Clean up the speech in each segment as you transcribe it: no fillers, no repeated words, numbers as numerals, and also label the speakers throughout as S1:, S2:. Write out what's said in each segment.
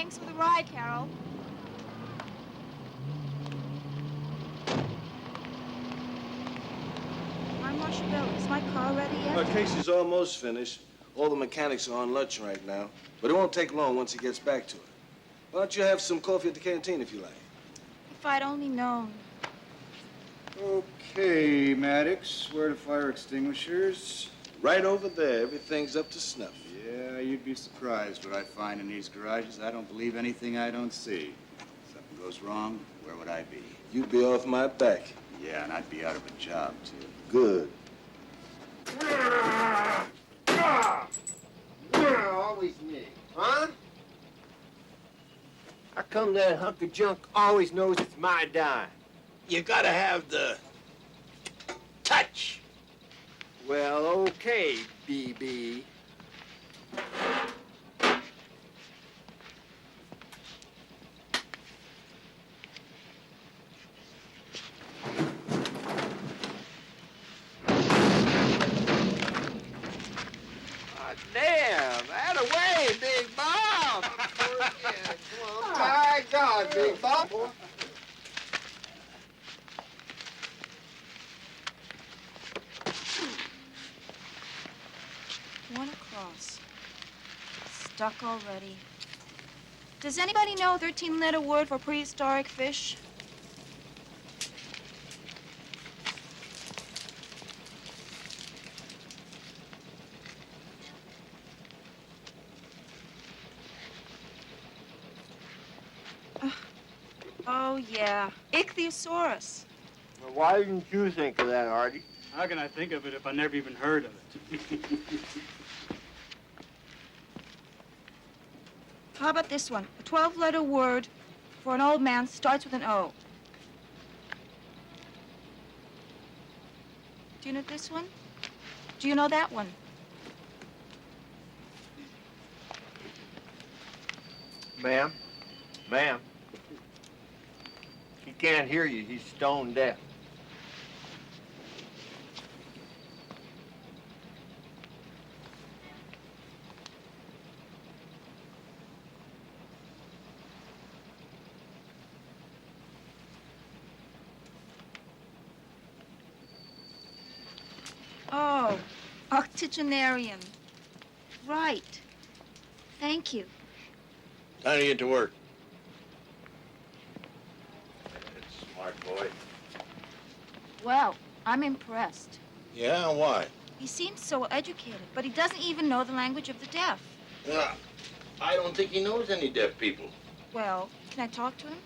S1: Thanks for the ride, Carol. I'm Marcia Bell. Is my car ready yet?
S2: Our case is almost finished. All the mechanics are on lunch right now, but it won't take long once he gets back to it. Why don't you have some coffee at the canteen if you like?
S1: If I'd only known.
S3: Okay, Maddox, where are the fire extinguishers?
S2: Right over there. Everything's up to snuff.
S3: Yeah, you'd be surprised what I find in these garages. I don't believe anything I don't see. If something goes wrong, where would I be?
S2: You'd be off my back.
S3: Yeah, and I'd be out of a job, too.
S2: Good.
S4: Always me, huh? How come that hunk of junk always knows it's my dime?
S5: You gotta have the touch.
S4: Well, okay, BB. Damn, out of way, Big Bob. Yeah, come on. By God, Big Bob.
S1: 1 across. Stuck already. Does anybody know a 13-letter word for prehistoric fish? Oh, yeah. Ichthyosaurus.
S4: Well, why didn't you think of that, Artie?
S6: How can I think of it if I never even heard of it?
S1: How about this one? A 12-letter word for an old man starts with an O. Do you know this one? Do you know that one?
S4: Ma'am? Ma'am? He can't hear you. He's stone deaf.
S1: Oh, octogenarian. Right. Thank you.
S5: Time to get to work.
S4: Smart boy.
S1: Well, I'm impressed.
S5: Yeah, why?
S1: He seems so educated, but he doesn't even know the language of the deaf.
S5: I don't think he knows any deaf people.
S1: Well, can I talk to him?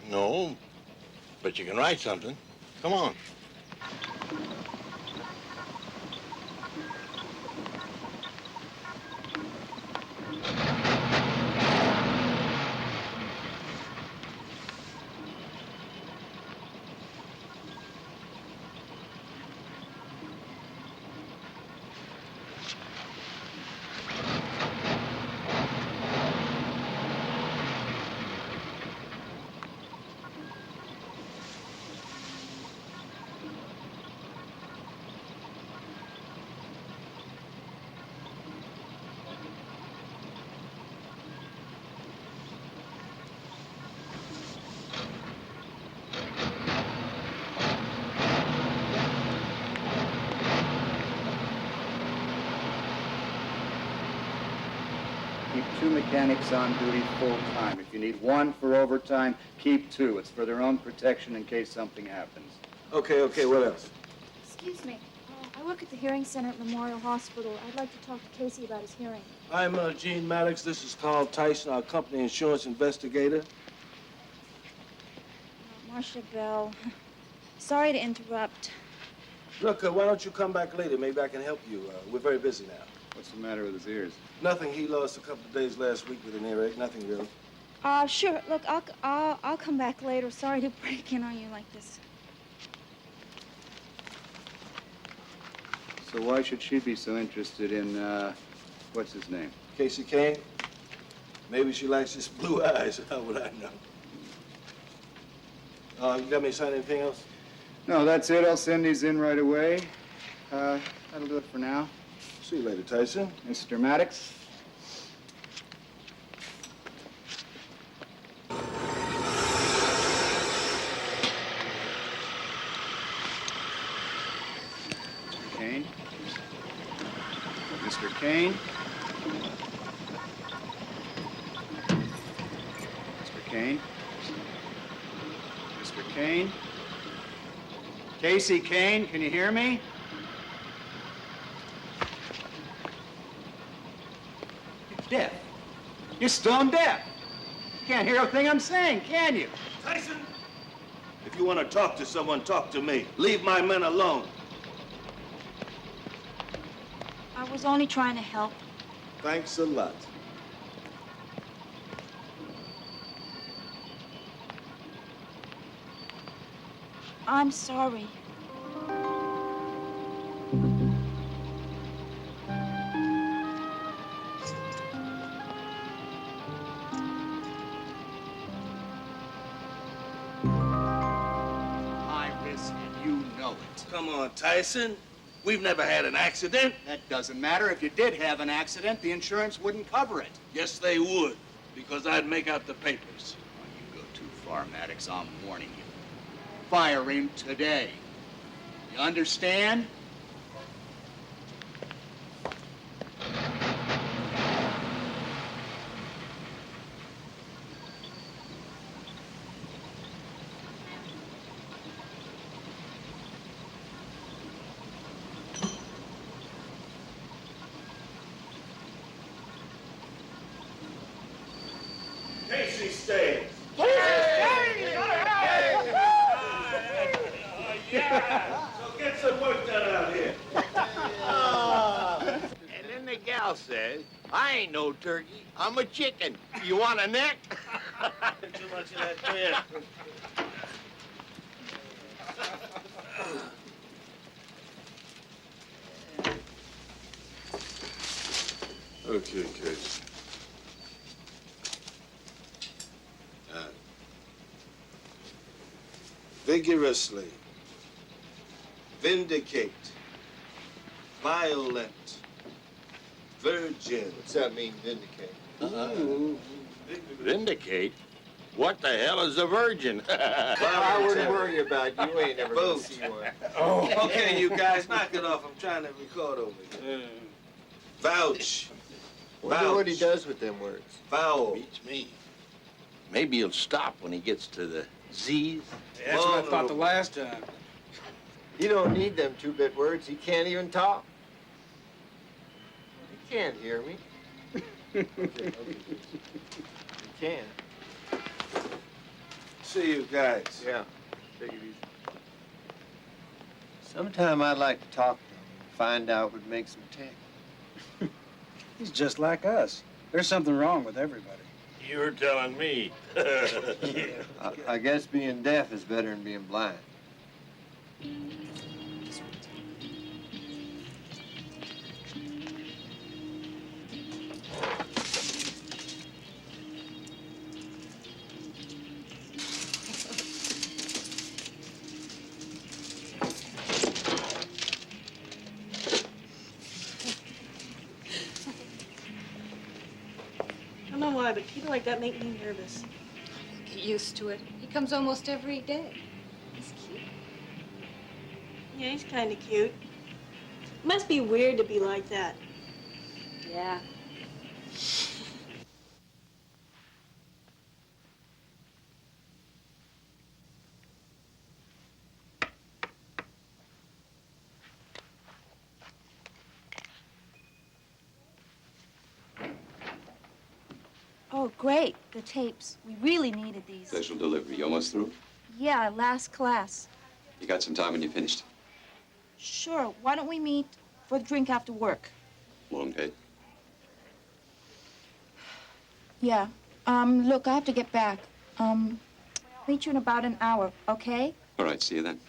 S5: No, but you can write something. Come on.
S3: Keep 2 mechanics on duty full time. If you need 1 for overtime, keep 2. It's for their own protection in case something happens.
S2: Okay, what else?
S7: Excuse me. I work at the hearing center at Memorial Hospital. I'd like to talk to Casey about his hearing.
S2: I'm Gene Maddox. This is Carl Tyson, our company insurance investigator.
S1: Marcia Bell. Sorry to interrupt.
S2: Look, why don't you come back later? Maybe I can help you. We're very busy now.
S3: What's the matter with his ears?
S2: Nothing. He lost a couple of days last week with an earache. Nothing really.
S1: Sure. Look, I'll come back later. Sorry to break in on you like this.
S3: So why should she be so interested in, what's his name?
S2: Casey Kane? Maybe she likes his blue eyes. How would I know? You got me to sign anything else?
S3: No, that's it. I'll send these in right away. That'll do it for now.
S2: See you later, Tyson.
S3: Mr. Maddox? Mr. Kane? Mr. Kane? Mr. Kane? Casey Kane, can you hear me? You're deaf. You're stone deaf. You can't hear a thing I'm saying, can you?
S2: Tyson! If you want to talk to someone, talk to me. Leave my men alone.
S1: I was only trying to help.
S2: Thanks a lot.
S1: I'm sorry.
S3: High risk, and you know it.
S2: Come on, Tyson. We've never had an accident.
S3: That doesn't matter. If you did have an accident, the insurance wouldn't cover it.
S2: Yes, they would, because I'd make out the papers.
S3: Oh, you go too far, Maddox. I'm warning you. Fire him today. You understand?
S2: Casey stays. So get some work done out here.
S5: And then the gal says, I ain't no turkey, I'm a chicken. You want a neck?
S2: Too much of that beer. Okay, Casey. Vigorously. Vindicate. Violent. Virgin.
S4: What's that mean, vindicate?
S5: Vindicate? What the hell is a virgin?
S4: I wouldn't worry about you. You ain't never gonna
S2: Boat.
S4: see one.
S2: Oh, okay, you guys, knock it off. I'm trying to record over here. Vouch.
S4: Wonder what he
S2: Vouch.
S4: does with them words.
S2: Foul.
S5: Beats me. Maybe he'll stop when he gets to the Z's.
S6: That's what I thought the last time.
S4: He don't need them two-bit words. He can't even talk. He can't hear me. Okay. He can.
S2: See you guys.
S4: Yeah. Take it easy. Sometime I'd like to talk to him and find out what makes him tick.
S6: He's just like us. There's something wrong with everybody.
S5: You're telling me.
S4: I guess being deaf is better than being blind.
S8: I don't know why, but people like that make me nervous.
S9: Get used to it. He comes almost every day. He's cute.
S8: Yeah, he's kind of cute. Must be weird to be like that.
S9: Yeah.
S1: Oh, great. The tapes. We really needed these.
S10: Special delivery. You almost through?
S1: Yeah, last class.
S10: You got some time when you finished?
S1: Sure. Why don't we meet for the drink after work?
S10: Long day?
S1: Yeah. Look, I have to get back. Meet you in about an hour, okay?
S10: All right, see you then.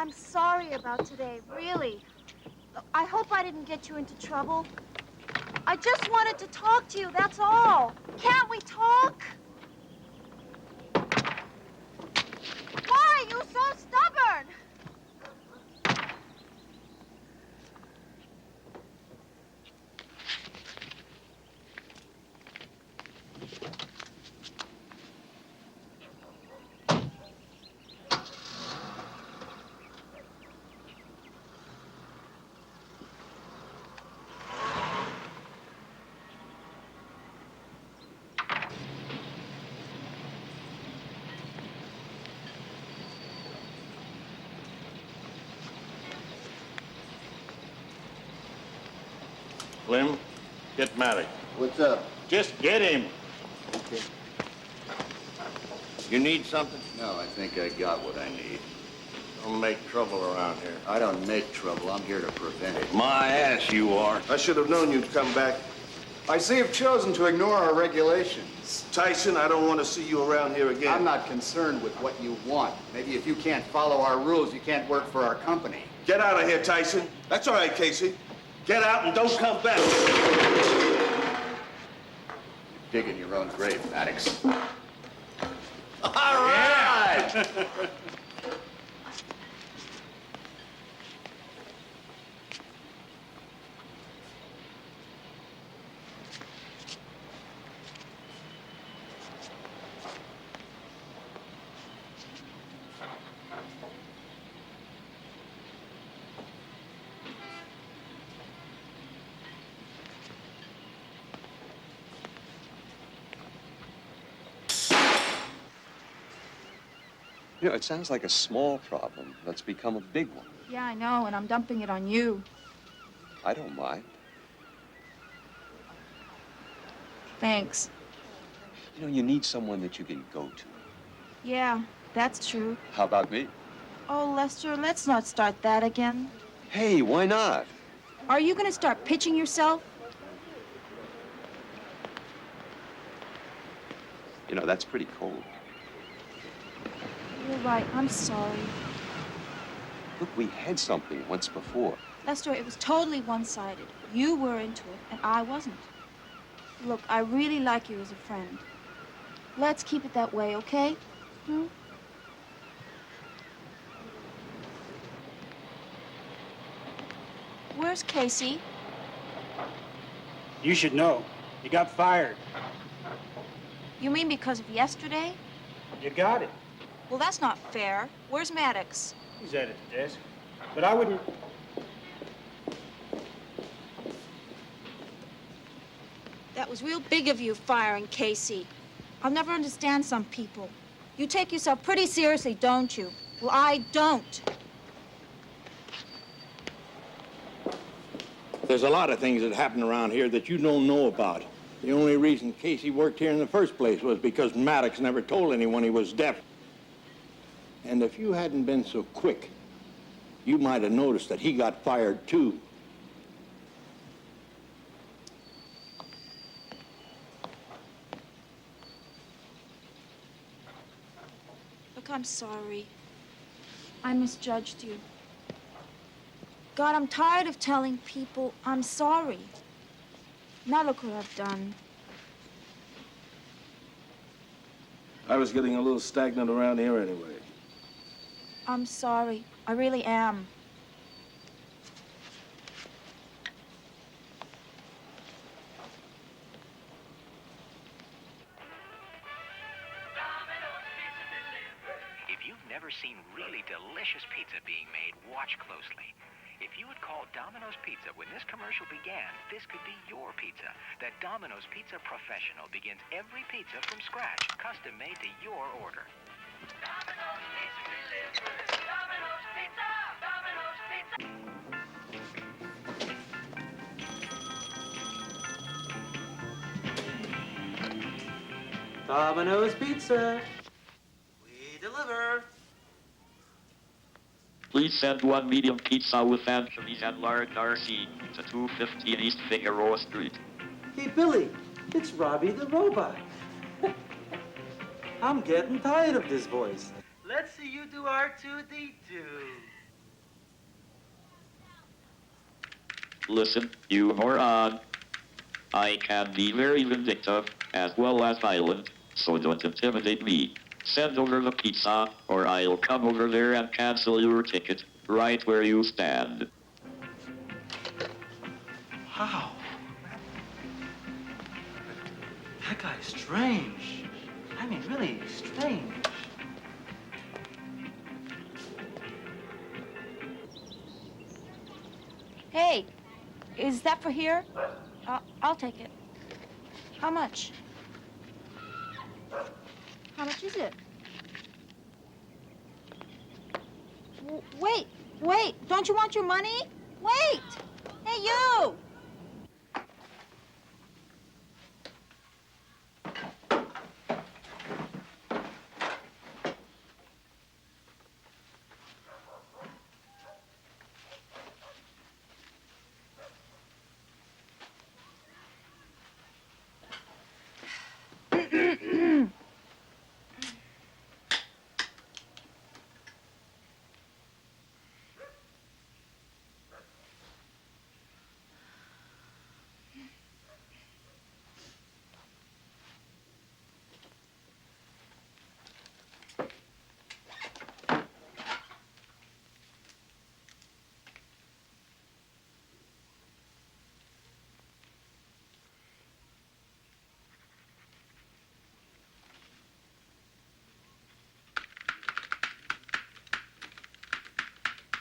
S1: I'm sorry about today, really. Look, I hope I didn't get you into trouble. I just wanted to talk to you, that's all. Can't we talk? Why are you so stubborn?
S5: Slim, get Matty.
S4: What's up?
S5: Just get him.
S4: Okay.
S5: You need something?
S3: No, I think I got what I need.
S5: Don't make trouble around here.
S3: I don't make trouble. I'm here to prevent it.
S5: My ass, you are.
S2: I should have known you'd come back.
S3: I see you've chosen to ignore our regulations.
S2: Tyson, I don't want to see you around here again.
S3: I'm not concerned with what you want. Maybe if you can't follow our rules, you can't work for our company.
S2: Get out of here, Tyson. That's all right, Casey. Get out and don't come back.
S3: You're digging your own grave, Maddox.
S5: All right.
S10: You know, it sounds like a small problem that's become a big one.
S1: Yeah, I know, and I'm dumping it on you.
S10: I don't mind.
S1: Thanks.
S10: You know, you need someone that you can go to.
S1: Yeah, that's true.
S10: How about me?
S1: Oh, Lester, let's not start that again.
S10: Hey, why not?
S1: Are you gonna start pitching yourself?
S10: You know, that's pretty cold.
S1: You're right, I'm sorry.
S10: Look, we had something once before.
S1: Lester, it was totally one-sided. You were into it, and I wasn't. Look, I really like you as a friend. Let's keep it that way, okay? Hmm? Where's Casey?
S6: You should know. You got fired.
S1: You mean because of yesterday?
S6: You got it.
S1: Well, that's not fair. Where's Maddox?
S6: He's at the desk. But I wouldn't...
S1: That was real big of you, firing Casey. I'll never understand some people. You take yourself pretty seriously, don't you? Well, I don't.
S5: There's a lot of things that happen around here that you don't know about. The only reason Casey worked here in the first place was because Maddox never told anyone he was deaf. And if you hadn't been so quick, you might have noticed that he got fired too.
S1: Look, I'm sorry. I misjudged you. God, I'm tired of telling people I'm sorry. Now look what I've done.
S2: I was getting a little stagnant around here anyway.
S1: I'm sorry. I really am.
S11: If you've never seen really delicious pizza being made, watch closely. If you had called Domino's Pizza when this commercial began, this could be your pizza. That Domino's Pizza Professional begins every pizza from scratch, custom made to your order. Domino's Pizza delivers. Domino's Pizza. Domino's Pizza.
S12: Domino's Pizza. We deliver.
S13: Please send one medium pizza with anchovies and large RC to 215 East Figueroa Street.
S12: Hey, Billy, it's Robbie the Robot. I'm getting tired of this voice. Let's see you do R2-D2.
S13: Listen, you moron. I can be very vindictive as well as violent, so don't intimidate me. Send over the pizza, or I'll come over there and cancel your ticket right where you stand.
S12: Wow. That guy's strange. I mean, really strange.
S1: Hey, is that for here? I'll take it. How much? How much is it? Wait, don't you want your money? Wait! Hey, you!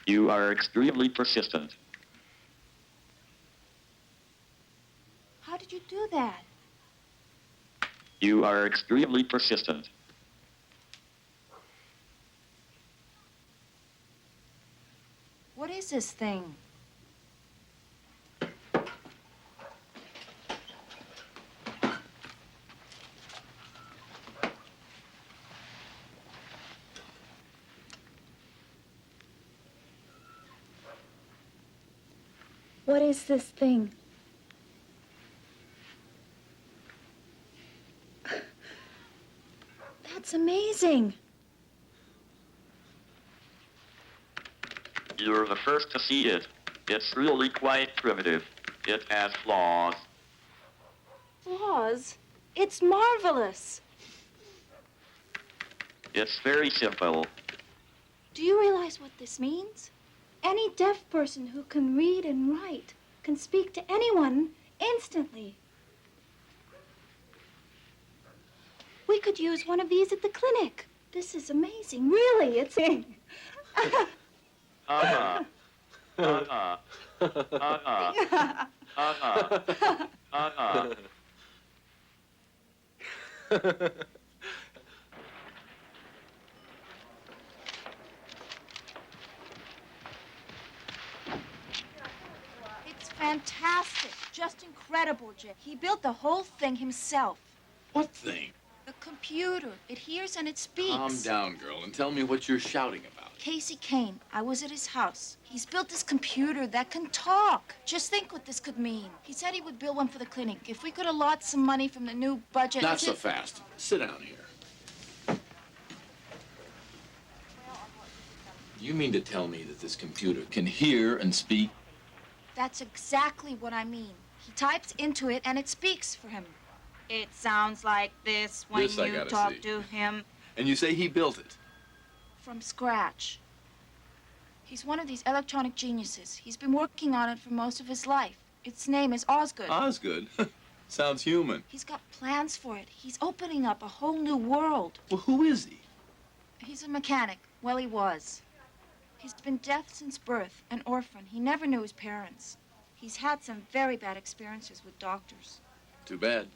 S13: You are extremely persistent.
S1: How did you do that?
S13: You are extremely persistent.
S1: What is this thing? What is this thing? That's amazing.
S13: You're the first to see it. It's really quite primitive. It has flaws.
S1: Flaws? It's marvelous.
S13: It's very simple.
S1: Do you realize what this means? Any deaf person who can read and write can speak to anyone instantly. We could use one of these at the clinic. This is amazing. Really, it's... It's fantastic. Just incredible, Jay. He built the whole thing himself.
S14: What thing?
S1: The computer. It hears and it speaks.
S14: Calm down, girl, and tell me what you're shouting about.
S1: Casey Kane. I was at his house. He's built this computer that can talk. Just think what this could mean. He said he would build one for the clinic. If we could allot some money from the new budget...
S14: Not so fast. Sit down here. You mean to tell me that this computer can hear and speak?
S1: That's exactly what I mean. He types into it and it speaks for him. It sounds like this when
S14: This I
S1: you
S14: gotta
S1: talk
S14: see.
S1: to him.
S14: And you say he built it?
S1: From scratch. He's one of these electronic geniuses. He's been working on it for most of his life. Its name is Osgood.
S14: Osgood? Sounds human.
S1: He's got plans for it. He's opening up a whole new world.
S14: Well, who is he?
S1: He's a mechanic. Well, he was. He's been deaf since birth, an orphan. He never knew his parents. He's had some very bad experiences with doctors.
S14: Too bad.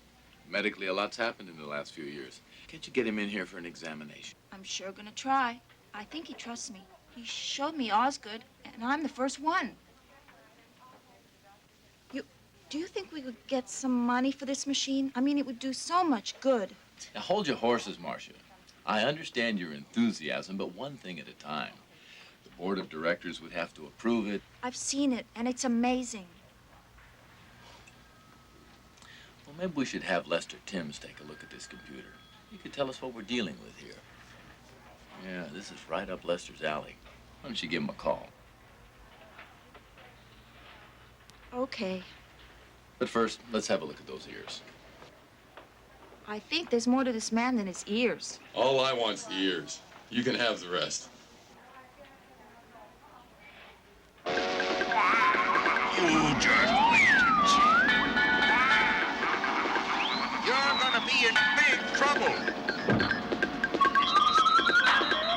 S14: Medically, a lot's happened in the last few years. Can't you get him in here for an examination?
S1: I'm sure gonna try. I think he trusts me. He showed me Osgood, and I'm the first one. Do you think we could get some money for this machine? I mean, it would do so much good.
S14: Now, hold your horses, Marcia. I understand your enthusiasm, but one thing at a time. The board of directors would have to approve it.
S1: I've seen it, and it's amazing.
S14: Well, maybe we should have Lester Timms take a look at this computer. He could tell us what we're dealing with here. Yeah, this is right up Lester's alley. Why don't you give him a call?
S1: Okay.
S14: But first, let's have a look at those ears.
S1: I think there's more to this man than his ears.
S15: All I want's the ears. You can have the rest.
S11: You just wait. You're gonna be in big trouble.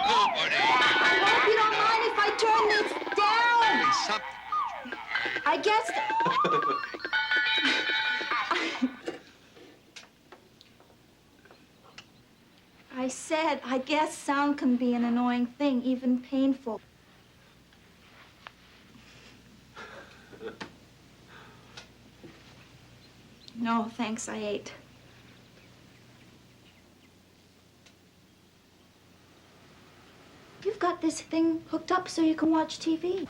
S11: Nobody.
S1: I hope you don't mind if I turn this down. I guess... I said, I guess sound can be an annoying thing, even painful. No, thanks, I ate. You've got this thing hooked up so you can watch TV.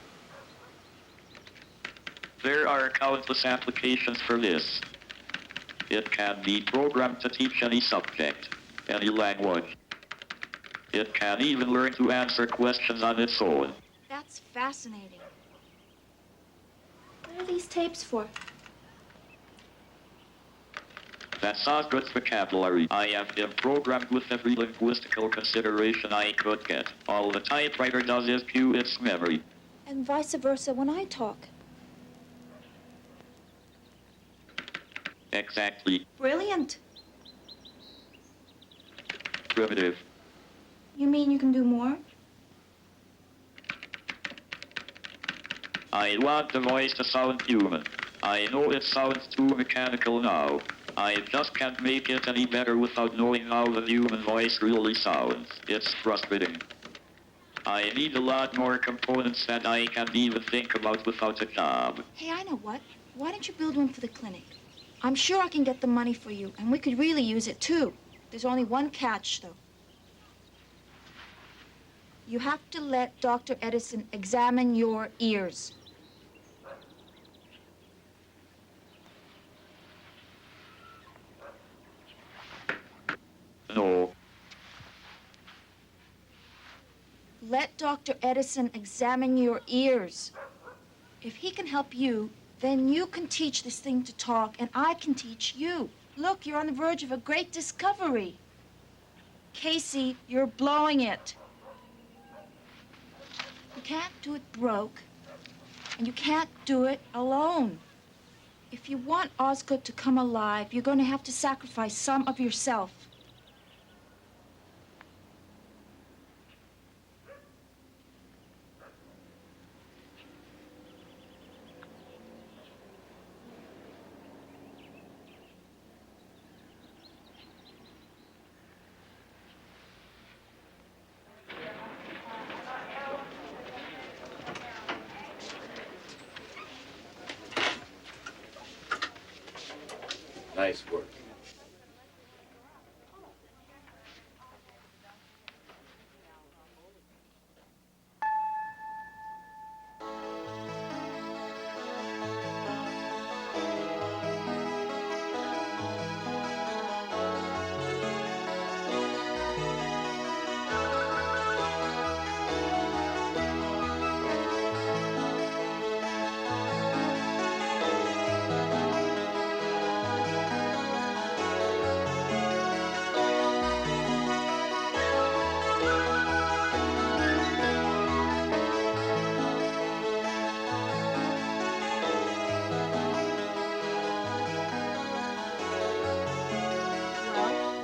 S13: There are countless applications for this. It can be programmed to teach any subject, any language. It can even learn to answer questions on its own.
S1: That's fascinating. What are these tapes for?
S13: That's Osgood's vocabulary. I have been programmed with every linguistical consideration I could get. All the typewriter does is cue its memory.
S1: And vice versa when I talk.
S13: Exactly.
S1: Brilliant.
S13: Primitive.
S1: You mean you can do more?
S13: I want the voice to sound human. I know it sounds too mechanical now. I just can't make it any better without knowing how the human voice really sounds. It's frustrating. I need a lot more components than I can even think about without a job.
S1: Hey, I know what. Why don't you build one for the clinic? I'm sure I can get the money for you, and we could really use it, too. There's only one catch, though. You have to let Dr. Edison examine your ears.
S13: No.
S1: Let Dr. Edison examine your ears. If he can help you, then you can teach this thing to talk, and I can teach you. Look, you're on the verge of a great discovery. Casey, you're blowing it. You can't do it broke, and you can't do it alone. If you want Osgood to come alive, you're going to have to sacrifice some of yourself.
S14: Nice work.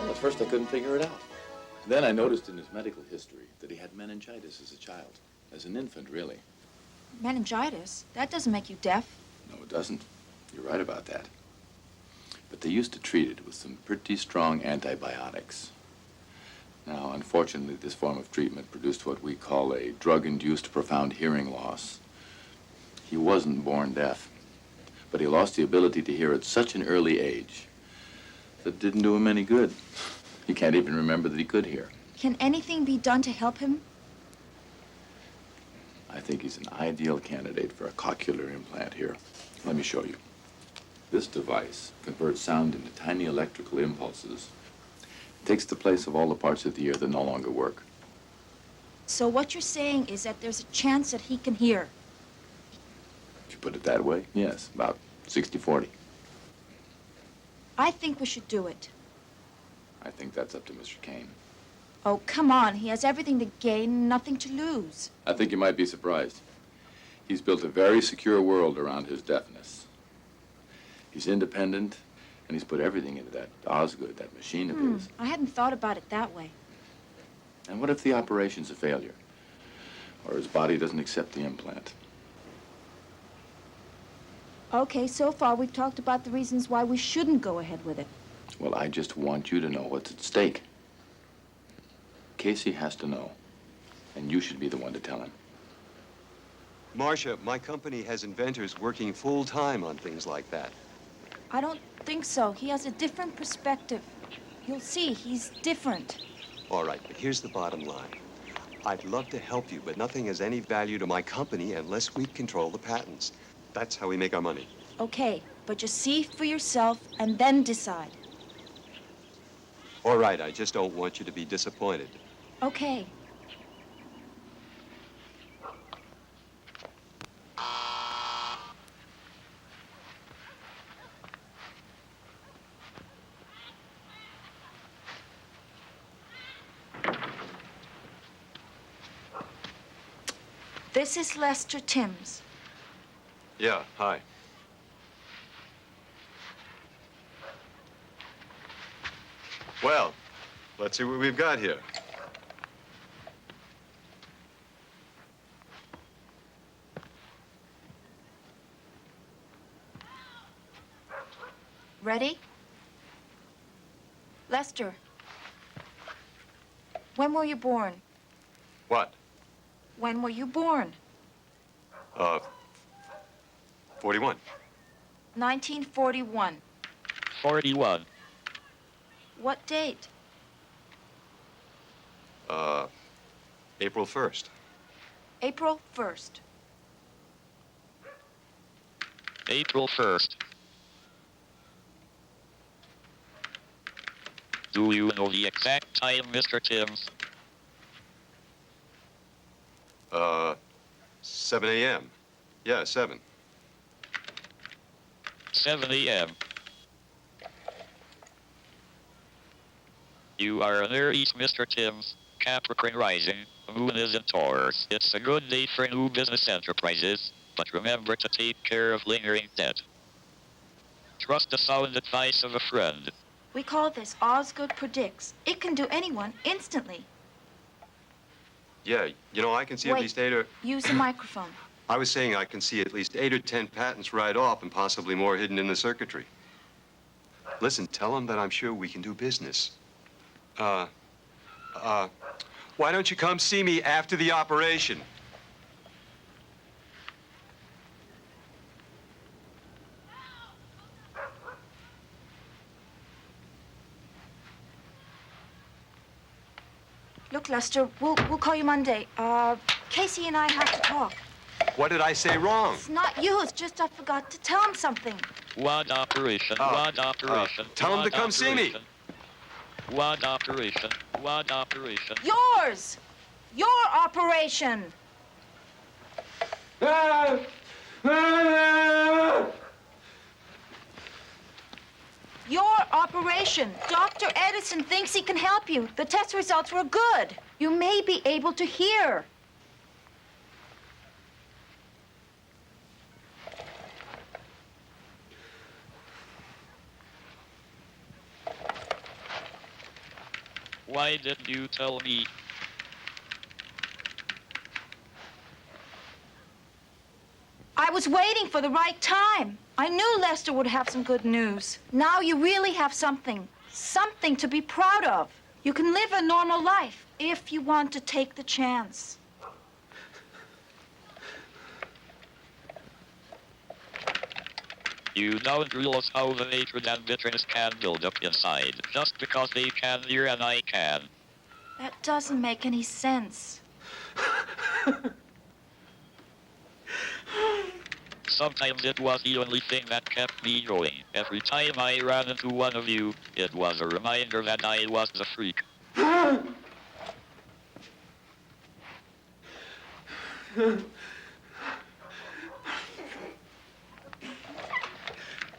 S14: At first, I couldn't figure it out. Then I noticed in his medical history that he had meningitis as a child. As an infant, really.
S1: Meningitis? That doesn't make you deaf.
S14: No, it doesn't. You're right about that. But they used to treat it with some pretty strong antibiotics. Now, unfortunately, this form of treatment produced what we call a drug-induced profound hearing loss. He wasn't born deaf, but he lost the ability to hear at such an early age that it didn't do him any good. He can't even remember that he could hear.
S1: Can anything be done to help him?
S14: I think he's an ideal candidate for a cochlear implant here. Let me show you. This device converts sound into tiny electrical impulses. It takes the place of all the parts of the ear that no longer work.
S1: So what you're saying is that there's a chance that he can hear.
S14: you put it that way, yes, about 60-40.
S1: I think we should do it.
S14: I think that's up to Mr. Kane.
S1: Oh, come on. He has everything to gain, nothing to lose.
S14: I think you might be surprised. He's built a very secure world around his deafness. He's independent, and he's put everything into that Osgood, that machine of his.
S1: I hadn't thought about it that way.
S14: And what if the operation's a failure? Or his body doesn't accept the implant?
S1: Okay, so far we've talked about the reasons why we shouldn't go ahead with it.
S14: Well, I just want you to know what's at stake. Casey has to know, and you should be the one to tell him.
S10: Marcia, my company has inventors working full-time on things like that.
S1: I don't think so. He has a different perspective. You'll see, he's different.
S10: All right, but here's the bottom line. I'd love to help you, but nothing has any value to my company unless we control the patents. That's how we make our money.
S1: Okay, but just see for yourself and then decide.
S10: All right, I just don't want you to be disappointed.
S1: Okay. This is Lester Timms.
S10: Yeah, hi. Well, let's see what we've got here.
S1: Ready? Lester, when were you born?
S10: What?
S1: When were you born?
S10: 41.
S1: 1941.
S13: 41.
S1: What date?
S10: April 1st.
S1: April 1st.
S13: April 1st. Do you know the exact time, Mr. Timms?
S10: 7 a.m. Yeah, 7.
S13: 7 a.m. You are an Aries, Mr. Timms. Capricorn rising. Moon is in Taurus. It's a good day for new business enterprises, but remember to take care of lingering debt. Trust the sound advice of a friend.
S1: We call this Osgood Predicts. It can do anyone instantly.
S10: Yeah, you know, I can see at least 8 or...
S1: Use the microphone.
S10: I was saying I can see at least 8 or 10 patents right off and possibly more hidden in the circuitry. Listen, tell them that I'm sure we can do business. Why don't you come see me after the operation?
S1: Look, Lester, we'll call you Monday. Casey and I have to talk.
S10: What did I say wrong?
S1: It's not you, it's just I forgot to tell him something.
S13: One operation, one operation.
S10: Tell him to come see me.
S13: One operation, one operation.
S1: Yours! Your operation! Your operation. Dr. Edison thinks he can help you. The test results were good. You may be able to hear.
S13: Why didn't you tell me?
S1: I was waiting for the right time. I knew Lester would have some good news. Now you really have something. Something to be proud of. You can live a normal life if you want to take the chance.
S13: You don't realize how the hatred and bitterness can build up inside, just because they can hear and I can.
S1: That doesn't make any sense.
S13: Sometimes it was the only thing that kept me going. Every time I ran into one of you, it was a reminder that I was the freak.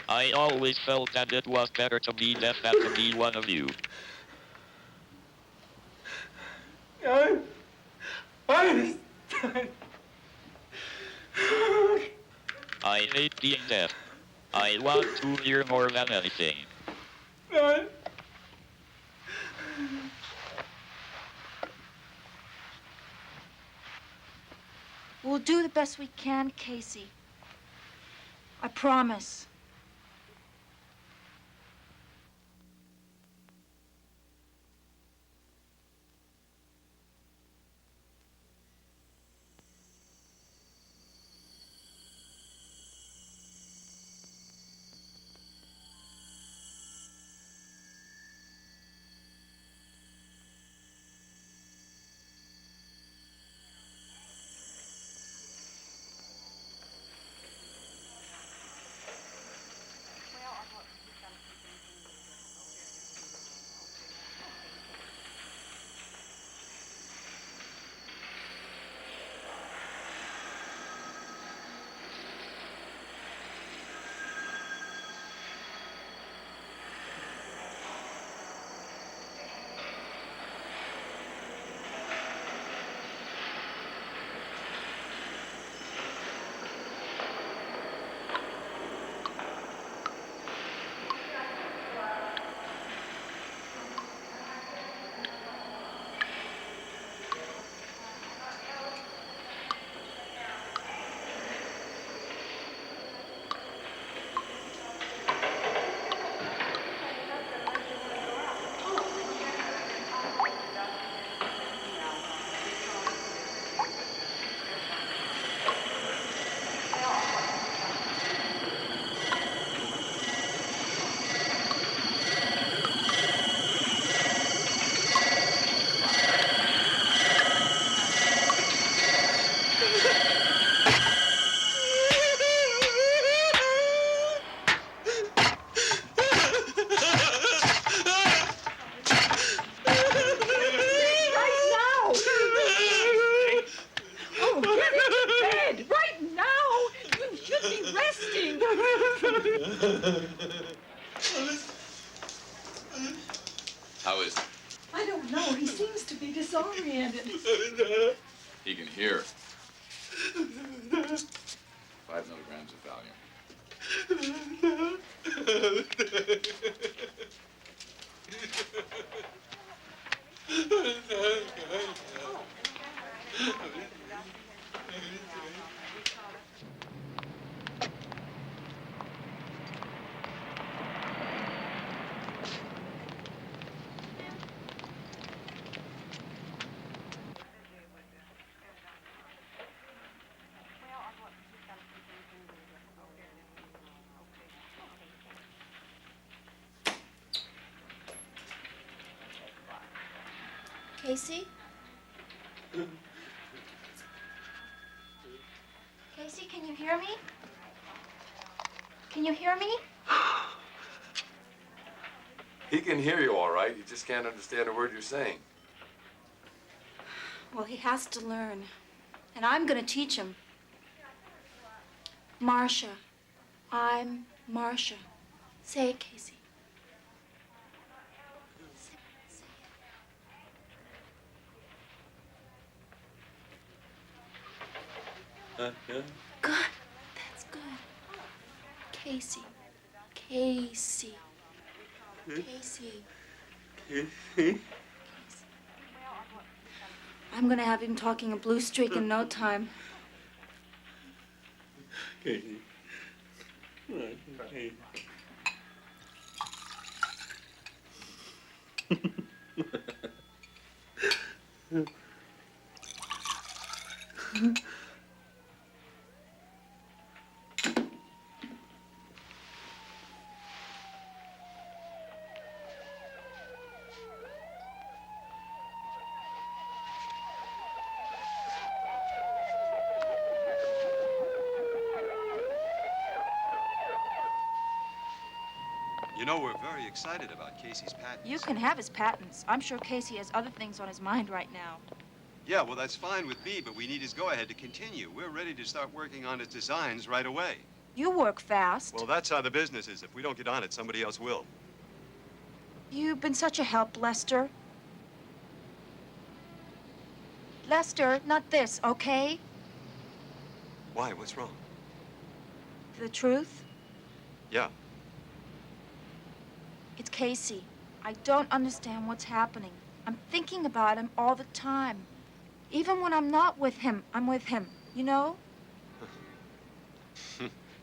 S13: I always felt that it was better to be deaf than to be one of you. I hate being deaf. I want to hear more than anything.
S1: We'll do the best we can, Casey. I promise.
S14: How is it?
S16: I don't know. He seems to be disoriented.
S14: He can hear. 5 milligrams of
S1: Casey? Casey, can you hear me? Can you hear me?
S15: He can hear you all right. He just can't understand a word you're saying.
S1: Well, he has to learn. And I'm gonna teach him. Marcia. I'm Marcia. Say it, Casey.
S15: Yeah.
S1: Good. That's good. Casey. Casey. Casey.
S15: Casey?
S1: I'm gonna have him talking a blue streak in no time.
S15: Casey.
S10: You know, we're very excited about Casey's patents.
S1: You can have his patents. I'm sure Casey has other things on his mind right now.
S10: Yeah, well, that's fine with me, but we need his go-ahead to continue. We're ready to start working on his designs right away.
S1: You work fast.
S10: Well, that's how the business is. If we don't get on it, somebody else will.
S1: You've been such a help, Lester. Lester, not this, okay?
S10: Why? What's wrong?
S1: The truth?
S10: Yeah.
S1: It's Casey. I don't understand what's happening. I'm thinking about him all the time. Even when I'm not with him, I'm with him, you know?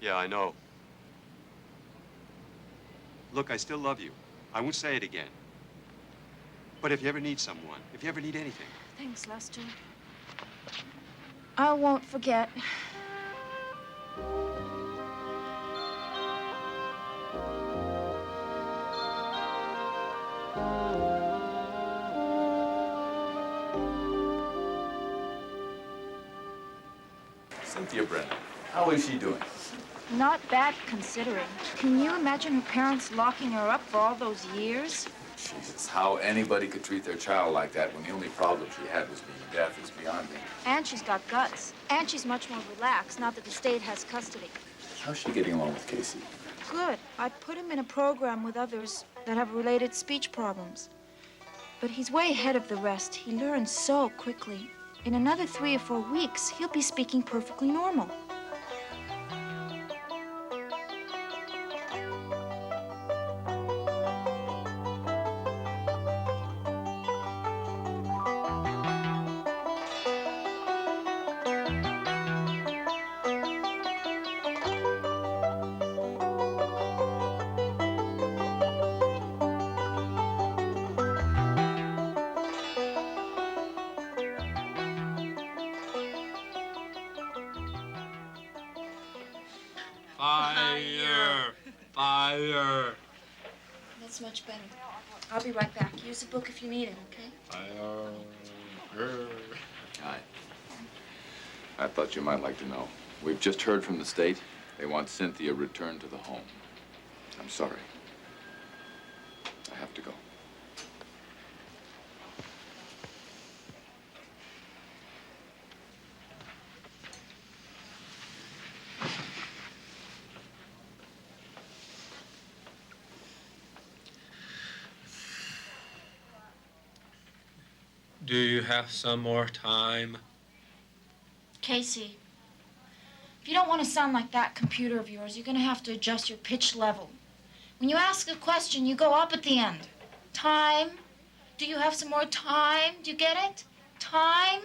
S10: Yeah, I know. Look, I still love you. I won't say it again. But if you ever need someone, if you ever need anything.
S1: Thanks, Lester. I won't forget.
S14: Cynthia Brennan, how is she doing?
S1: Not bad, considering. Can you imagine her parents locking her up for all those years?
S14: Jesus, how anybody could treat their child like that when the only problem she had was being deaf is beyond me.
S1: And she's got guts. And she's much more relaxed now that the state has custody.
S14: How's she getting along with Casey?
S1: Good. I put him in a program with others that have related speech problems. But he's way ahead of the rest. He learns so quickly. In another 3 or 4 weeks, he'll be speaking perfectly normal.
S17: Fire! Fire!
S1: That's much better. I'll be right back. Use the book if you need it, okay?
S17: Fire!
S14: Hi. I thought you might like to know. We've just heard from the state. They want Cynthia returned to the home. I'm sorry. I have to go.
S17: Do you have some more time?
S1: Casey, if you don't want to sound like that computer of yours, you're going to have to adjust your pitch level. When you ask a question, you go up at the end. Time? Do you have some more time? Do you get it? Time?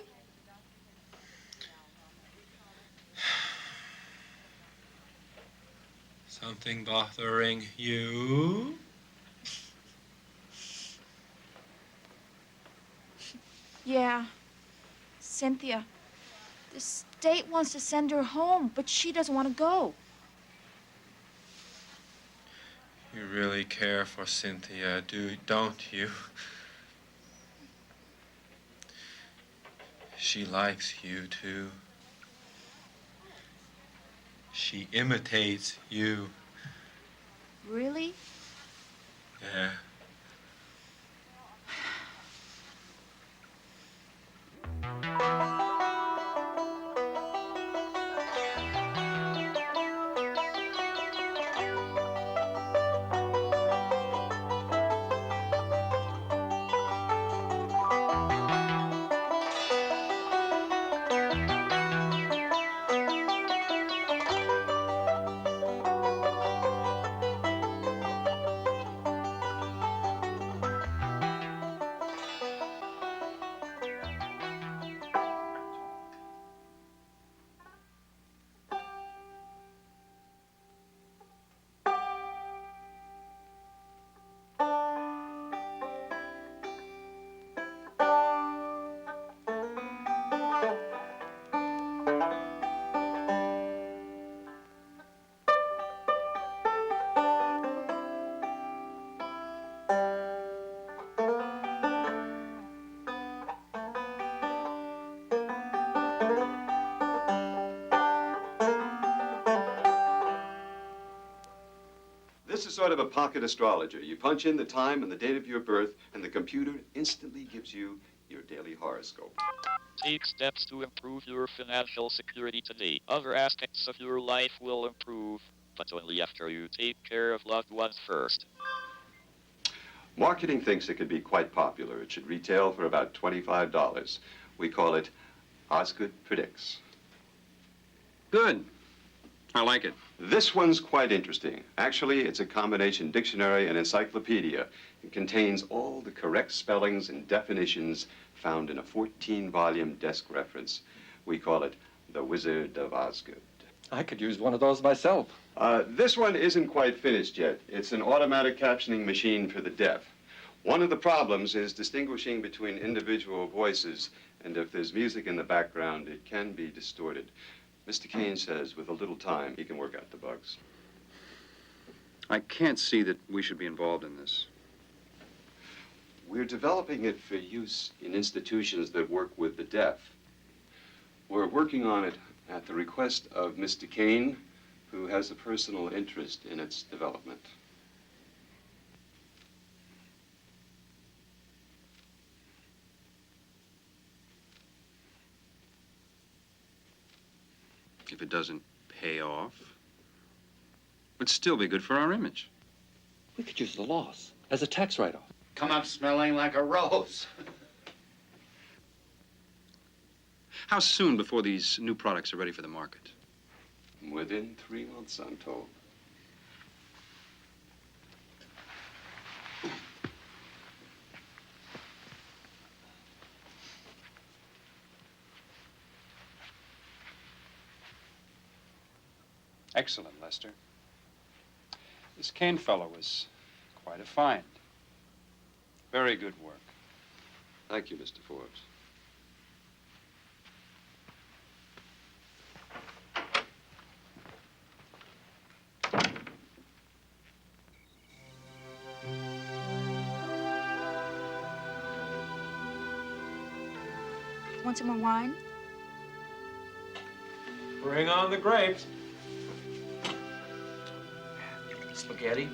S17: Something bothering you?
S1: Yeah. Cynthia. The state wants to send her home, but she doesn't want to go.
S17: You really care for Cynthia, don't you? She likes you, too. She imitates you.
S1: Really?
S17: Yeah.
S10: This is sort of a pocket astrologer. You punch in the time and the date of your birth, and the computer instantly gives you your daily horoscope.
S13: Take steps to improve your financial security today. Other aspects of your life will improve, but only after you take care of loved ones first.
S10: Marketing thinks it could be quite popular. It should retail for about $25. We call it Osgood Predicts.
S18: Good. I like it.
S10: This one's quite interesting. Actually, it's a combination dictionary and encyclopedia. It contains all the correct spellings and definitions found in a 14-volume desk reference. We call it The Wizard of Osgood.
S18: I could use one of those myself.
S10: This one isn't quite finished yet. It's an automatic captioning machine for the deaf. One of the problems is distinguishing between individual voices, and if there's music in the background, it can be distorted. Mr. Kane says with a little time, he can work out the bugs.
S18: I can't see that we should be involved in this.
S10: We're developing it for use in institutions that work with the deaf. We're working on it at the request of Mr. Kane, who has a personal interest in its development.
S18: If it doesn't pay off, it'd still be good for our image.
S12: We could use the loss as a tax write-off.
S3: Come up smelling like a rose.
S18: How soon before these new products are ready for the market?
S10: Within 3 months, I'm told.
S18: Excellent, Lester. This Kane fellow was quite a find. Very good work.
S10: Thank you, Mr. Forbes.
S1: Want some more wine?
S17: Bring on the grapes.
S12: Spaghetti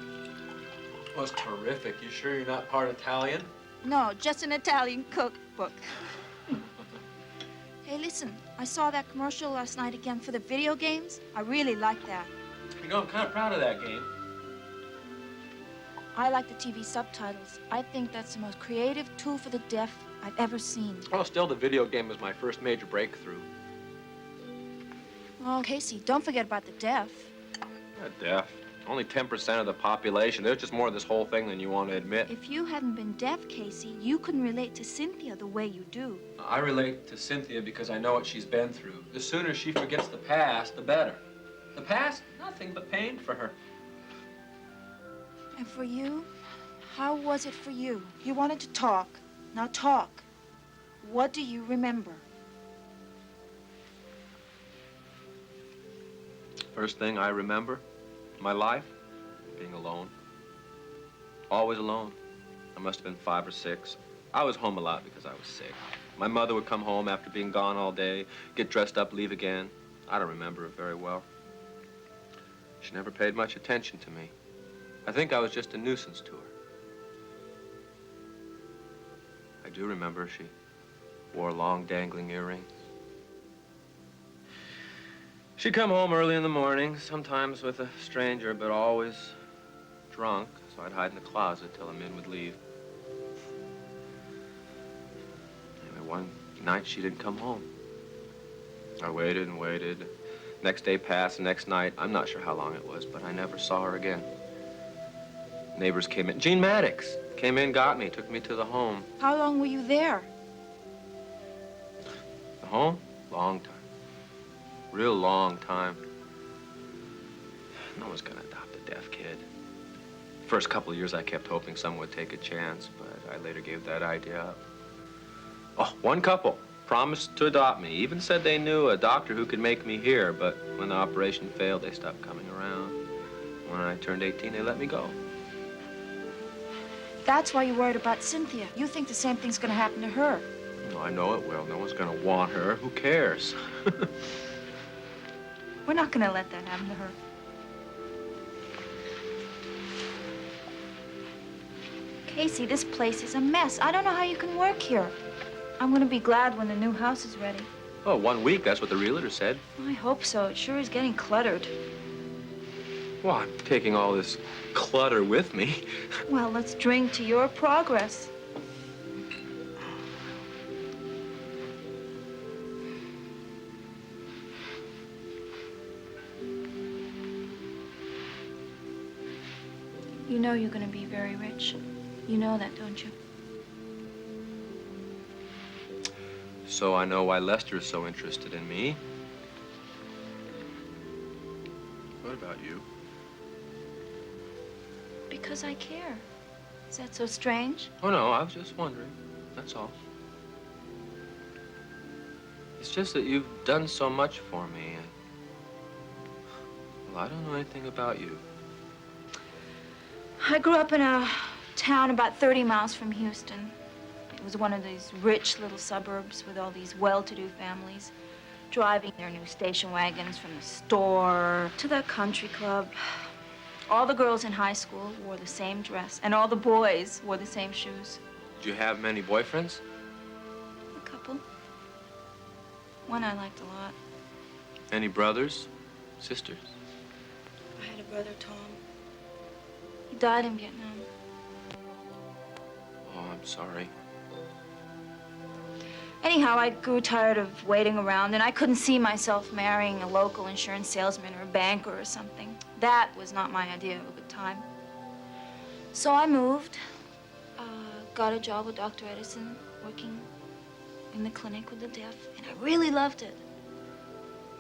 S12: was terrific. You sure you're not part Italian?
S1: No, just an Italian cookbook. Hey, listen, I saw that commercial last night again for the video games. I really like that.
S12: You know, I'm kind of proud of that game.
S1: I like the TV subtitles. I think that's the most creative tool for the deaf I've ever seen.
S12: Well, still, the video game was my first major breakthrough.
S1: Oh, Casey, don't forget about the deaf.
S12: Not deaf. Only 10% of the population. There's just more of this whole thing than you want to admit.
S1: If you hadn't been deaf, Casey, you couldn't relate to Cynthia the way you do.
S12: I relate to Cynthia because I know what she's been through. The sooner she forgets the past, the better. The past, nothing but pain for her.
S1: And for you, how was it for you? You wanted to talk. Now talk. What do you remember?
S12: First thing I remember, my life, being alone. Always alone. I must have been 5 or 6. I was home a lot because I was sick. My mother would come home after being gone all day, get dressed up, leave again. I don't remember it very well. She never paid much attention to me. I think I was just a nuisance to her. I do remember she wore long dangling earrings. She'd come home early in the morning, sometimes with a stranger, but always drunk, so I'd hide in the closet till the men would leave. Anyway, one night she didn't come home. I waited and waited. Next day passed, the next night, I'm not sure how long it was, but I never saw her again. Neighbors came in. Gene Maddox came in, got me, took me to the home.
S1: How long were you there?
S12: The home? Long time. Real long time. No one's gonna adopt a deaf kid. First couple of years I kept hoping someone would take a chance, but I later gave that idea up. Oh, one couple promised to adopt me. Even said they knew a doctor who could make me hear, but when the operation failed, they stopped coming around. When I turned 18, they let me go.
S1: That's why you're worried about Cynthia. You think the same thing's gonna happen to her.
S12: No, I know it will. No one's gonna want her. Who cares?
S1: We're not gonna let that happen to her. Casey, this place is a mess. I don't know how you can work here. I'm gonna be glad when the new house is ready.
S12: Oh, 1 week, that's what the realtor said.
S1: I hope so. It sure is getting cluttered.
S12: Well, I'm taking all this clutter with me.
S1: Well, let's drink to your progress. You know you're gonna be very rich. You know that, don't you?
S12: So I know why Lester's so interested in me. What about you?
S1: Because I care. Is that so strange?
S12: Oh, no, I was just wondering. That's all. It's just that you've done so much for me. And, well, I don't know anything about you.
S1: I grew up in a town about 30 miles from Houston. It was one of these rich little suburbs with all these well-to-do families driving their new station wagons from the store to the country club. All the girls in high school wore the same dress, and all the boys wore the same shoes.
S12: Did you have many boyfriends?
S1: A couple. One I liked a lot.
S12: Any brothers? Sisters?
S1: I had a brother, Tom. He died in Vietnam.
S12: Oh, I'm sorry.
S1: Anyhow, I grew tired of waiting around, and I couldn't see myself marrying a local insurance salesman or a banker or something. That was not my idea of a good time. So I moved, got a job with Dr. Edison, working in the clinic with the deaf, and I really loved it.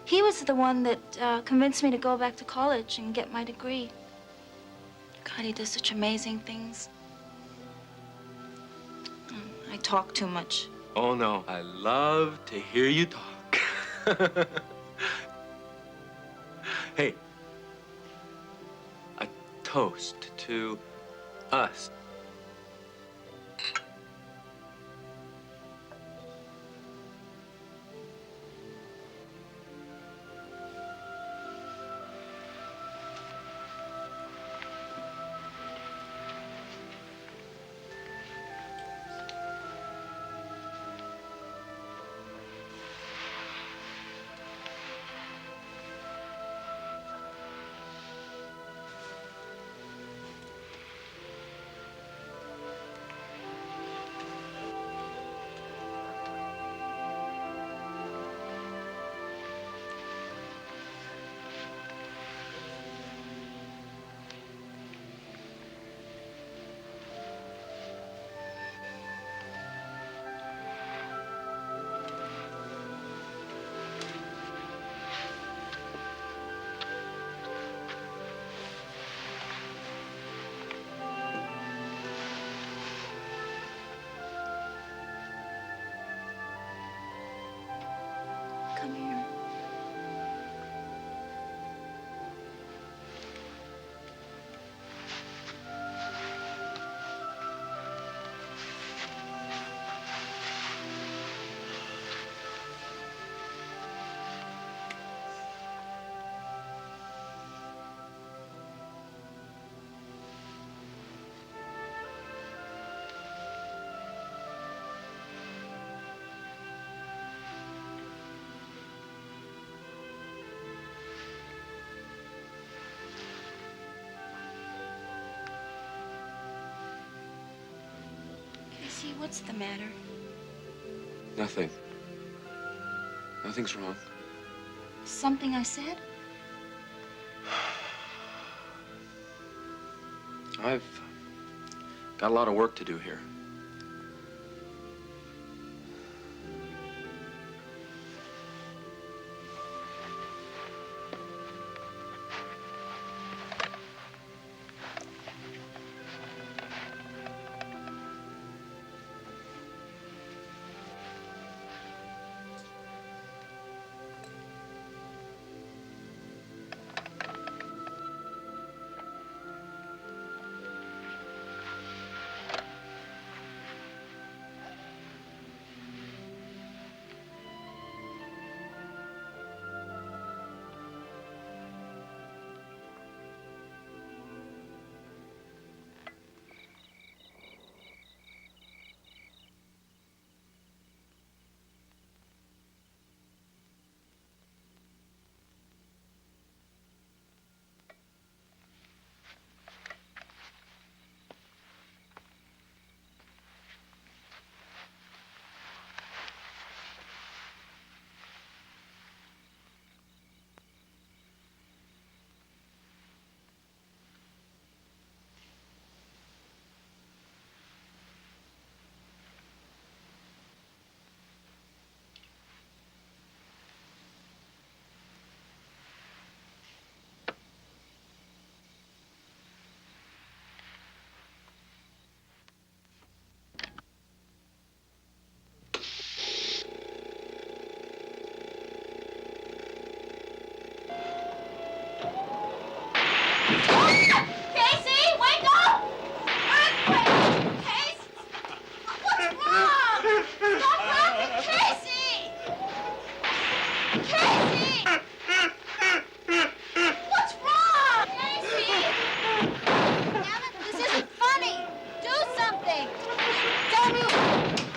S1: He was the one that convinced me to go back to college and get my degree. God, he does such amazing things. I talk too much.
S12: Oh, no. I love to hear you talk. Hey, a toast to us.
S1: Come here. Casey, what's the matter?
S12: Nothing. Nothing's wrong.
S1: Something I said?
S12: I've got a lot of work to do here.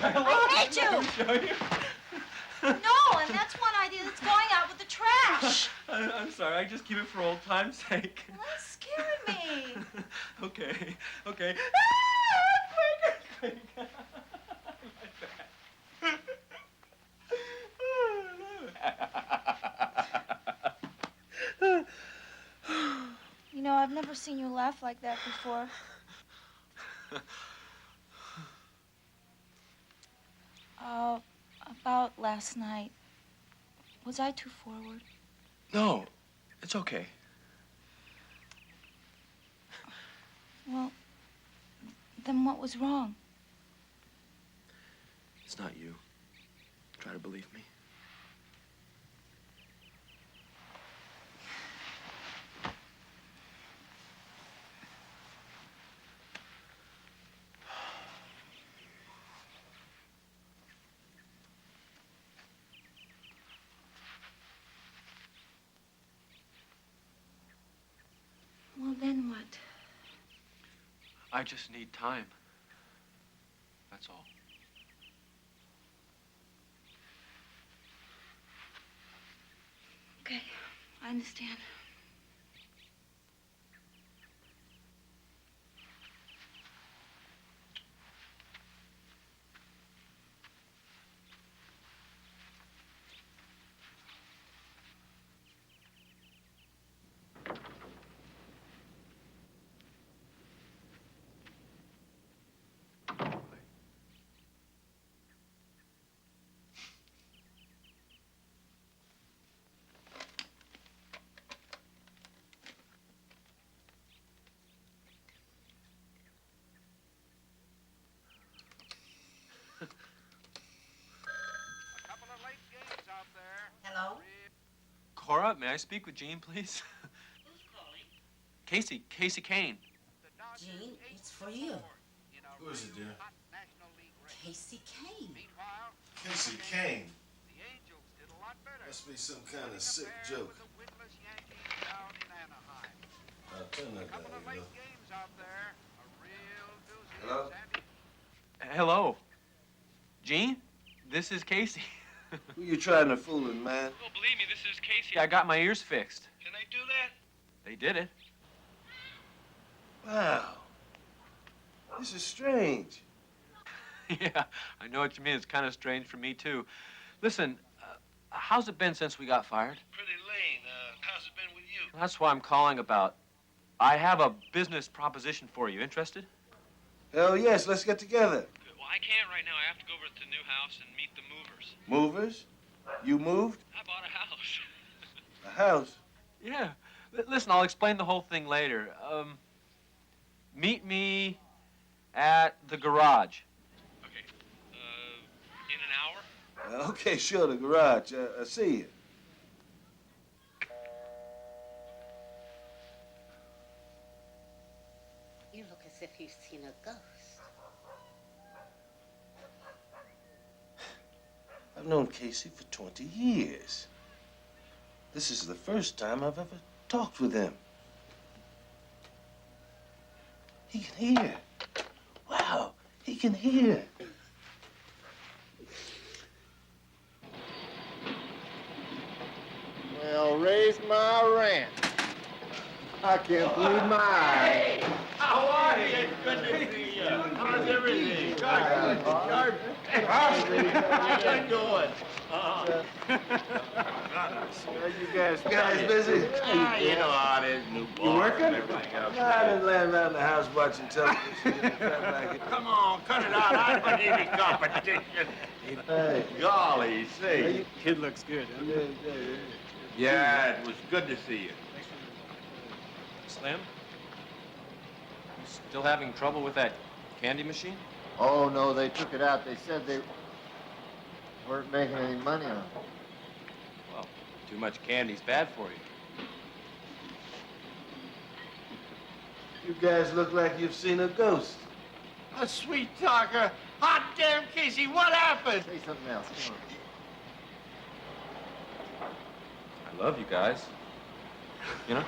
S1: I hate you.
S12: Show you?
S1: No, and that's one idea that's going out with the trash.
S12: I'm sorry. I just keep it for old time's sake.
S1: Well, that scared me.
S12: Okay. Okay. Quick.
S1: You know, I've never seen you laugh like that before. About last night. Was I too forward?
S12: No, it's okay.
S1: Well, then what was wrong?
S12: It's not you. Try to believe me.
S1: Well, then what?
S12: I just need time. That's all.
S1: Okay, I understand.
S19: Hello?
S12: Cora, may I speak with Jean, please?
S19: Who's calling?
S12: Casey Kane.
S19: Jean, it's for you.
S2: Who is it, dear?
S19: Casey Kane.
S2: Casey Kane. Must be some kind of sick joke. I'll turn that down, you know. Hello?
S12: Hello. Jean? This is Casey.
S2: Who you trying to fooling, man?
S12: Oh, believe me, this is Casey. I got my ears fixed.
S15: Can they do that?
S12: They did it.
S2: Wow. This is strange.
S12: Yeah, I know what you mean. It's kind of strange for me, too. Listen, how's it been since we got fired?
S15: Pretty lame. How's it been with you?
S12: That's what I'm calling about. I have a business proposition for you. Interested?
S2: Hell yes, let's get together.
S12: Well, I can't right now. I have to go over to the new house and meet the movers.
S2: Movers? You moved?
S12: I bought a house.
S2: A house?
S12: Yeah. Listen, I'll explain the whole thing later. Meet me at the garage.
S15: Okay. In an hour?
S2: Okay, sure, the garage. I'll see you.
S19: You look as if you've seen a ghost.
S2: I've known Casey for 20 years. This is the first time I've ever talked with him. He can hear. Wow, he can hear.
S4: Well, raise my rent. I can't believe my eyes.
S15: How are you? Good to see you. How's everything? Sharp. How you doing?
S2: You guys busy?
S15: You know how it is, new boss.
S2: You working?
S15: And everything else.
S2: No, I didn't land around the house watching television.
S15: Come on, cut it out. I don't need any competition.
S2: Hey.
S15: Golly, see.
S6: Kid looks good, huh?
S15: Yeah, it was good to see you.
S12: Slim? You still having trouble with that candy machine?
S4: Oh, no, they took it out. They said they weren't making any money on it.
S12: Well, too much candy's bad for you.
S2: You guys look like you've seen a ghost.
S15: A sweet talker. Hot damn, Casey, what happened?
S4: Say something else. Come on.
S12: I love you guys. You know?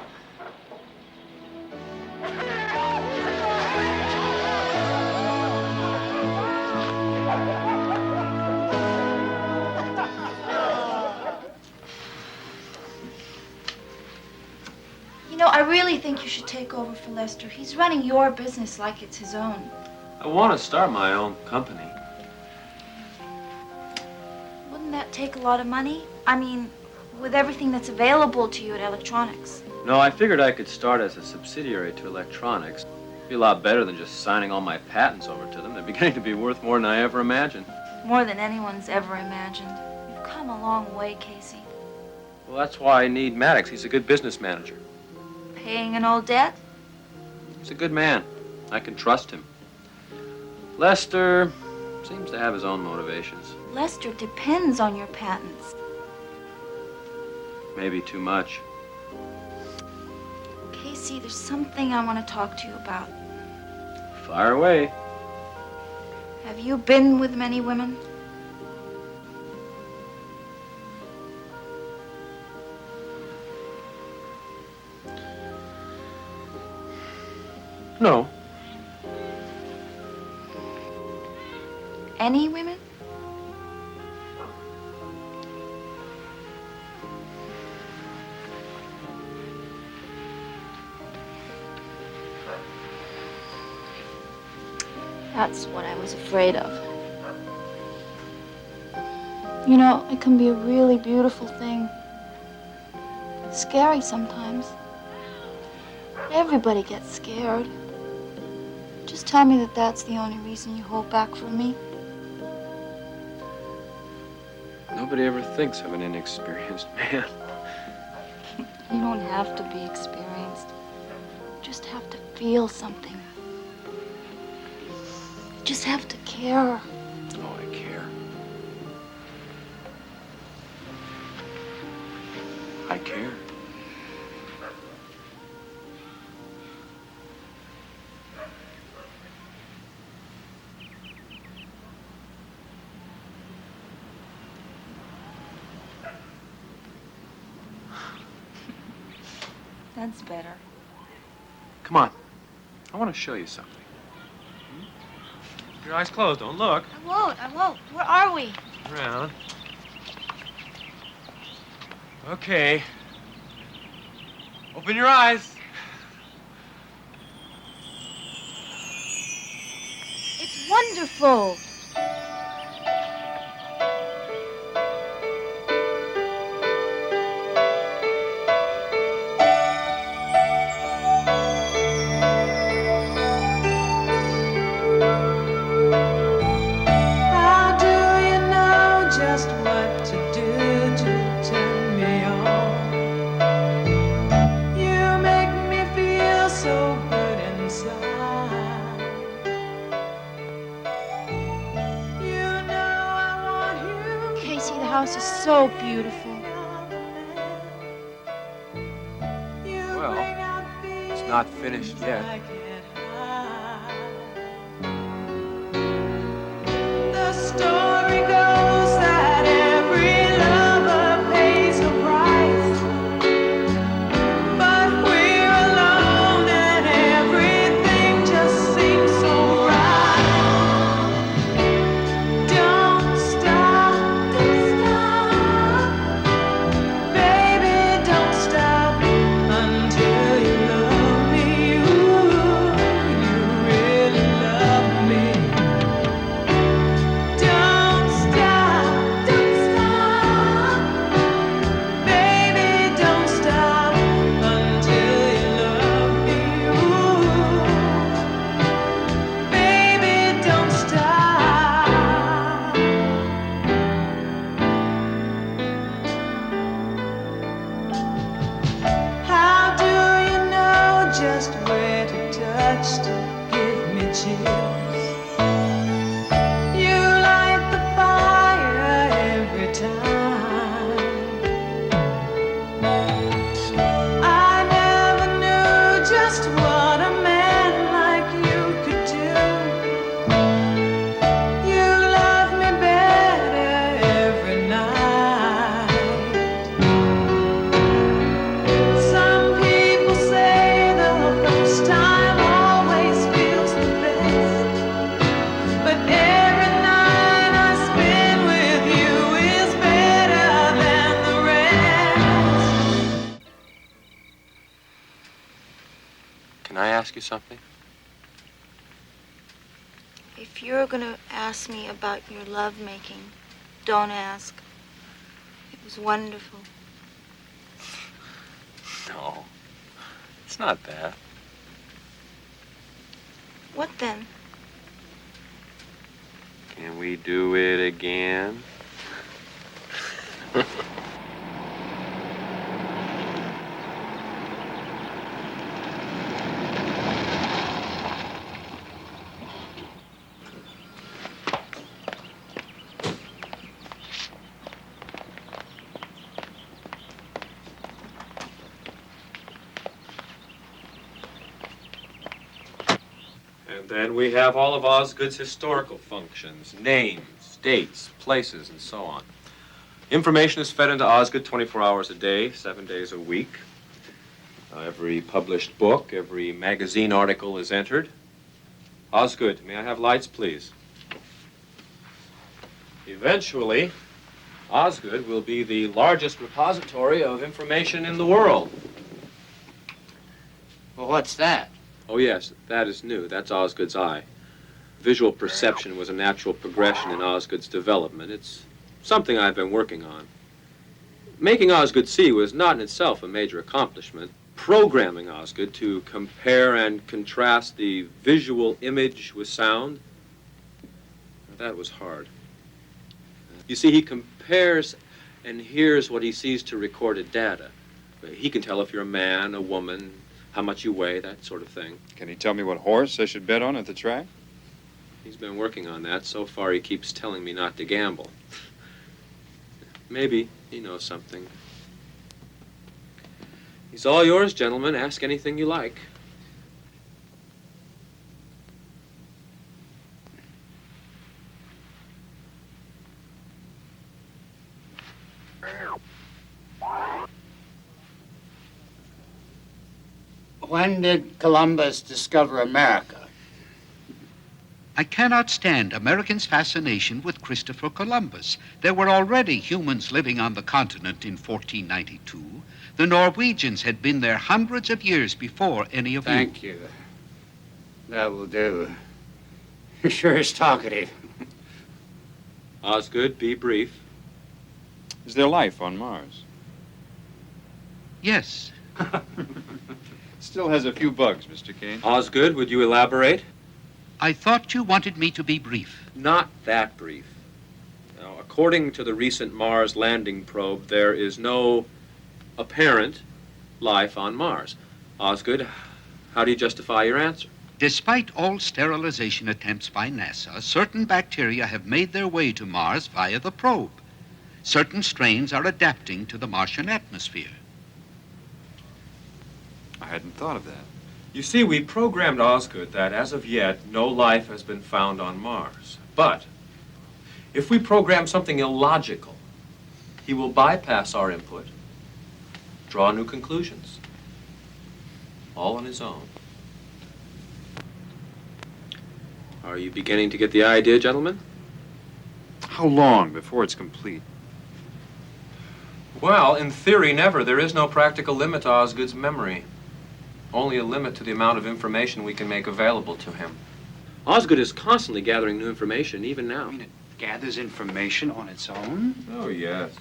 S1: think you should take over for Lester. He's running your business like it's his own.
S12: I want to start my own company.
S1: Wouldn't that take a lot of money? I mean, with everything that's available to you at electronics.
S12: No, I figured I could start as a subsidiary to electronics. Be a lot better than just signing all my patents over to them. They're beginning to be worth more than I ever imagined.
S1: More than anyone's ever imagined. You've come a long way, Casey.
S12: Well, that's why I need Maddox. He's a good business manager.
S1: Paying an old debt?
S12: He's a good man. I can trust him. Lester seems to have his own motivations.
S1: Lester depends on your patents.
S12: Maybe too much.
S1: Casey, there's something I want to talk to you about.
S12: Fire away.
S1: Have you been with many women?
S12: No.
S1: Any women? That's what I was afraid of. You know, it can be a really beautiful thing. Scary sometimes. Everybody gets scared. Just tell me that that's the only reason you hold back from me.
S12: Nobody ever thinks of an inexperienced man.
S1: You don't have to be experienced. You just have to feel something. You just have to care.
S12: Oh, I care. I care.
S1: That's better.
S12: Come on. I want to show you something. Keep your eyes closed. Don't look.
S1: I won't. Where are we?
S12: Around. Okay. Open your eyes.
S1: It's wonderful.
S16: How do you know just what to do to turn me on? You make me feel so good inside. You know I want you.
S1: Casey, the house is so beautiful.
S12: Well, it's not finished yet.
S16: The story goes that every lover pays a price, but we're alone and everything just seems so right. Don't stop, baby, don't stop until you love me. Ooh.
S12: you something?
S1: If you're gonna ask me about your lovemaking, don't ask. It was wonderful.
S12: No, it's not that.
S1: What then?
S12: Can we do it again? Then we have all of Osgood's historical functions, names, dates, places, and so on. Information is fed into Osgood 24 hours a day, 7 days a week. Every published book, every magazine article is entered. Osgood, may I have lights, please? Eventually, Osgood will be the largest repository of information in the world.
S3: Well, what's that?
S12: Oh, yes, that is new. That's Osgood's eye. Visual perception was a natural progression in Osgood's development. It's something I've been working on. Making Osgood see was not in itself a major accomplishment. Programming Osgood to compare and contrast the visual image with sound, that was hard. You see, he compares and hears what he sees to recorded data. He can tell if you're a man, a woman, how much you weigh, that sort of thing.
S18: Can he tell me what horse I should bet on at the track?
S12: He's been working on that. So far, he keeps telling me not to gamble. Maybe he knows something. He's all yours, gentlemen. Ask anything you like.
S3: When did Columbus discover America?
S20: I cannot stand Americans' fascination with Christopher Columbus. There were already humans living on the continent in 1492. The Norwegians had been there hundreds of years before any of you.
S3: Thank you. That will do. You sure is talkative.
S12: Osgood, be brief.
S18: Is there life on Mars?
S20: Yes.
S18: Still has a few bugs, Mr. Kane.
S12: Osgood, would you elaborate?
S20: I thought you wanted me to be brief.
S12: Not that brief. Now, according to the recent Mars landing probe, there is no apparent life on Mars. Osgood, how do you justify your answer?
S20: Despite all sterilization attempts by NASA, certain bacteria have made their way to Mars via the probe. Certain strains are adapting to the Martian atmosphere.
S18: I hadn't thought of that.
S12: You see, we programmed Osgood that as of yet, no life has been found on Mars. But if we program something illogical, he will bypass our input, draw new conclusions, all on his own. Are you beginning to get the idea, gentlemen?
S18: How long before it's complete?
S12: Well, in theory, never. There is no practical limit to Osgood's memory. Only a limit to the amount of information we can make available to him. Osgood is constantly gathering new information, even now.
S20: I mean, it gathers information on its own?
S12: Oh, yes.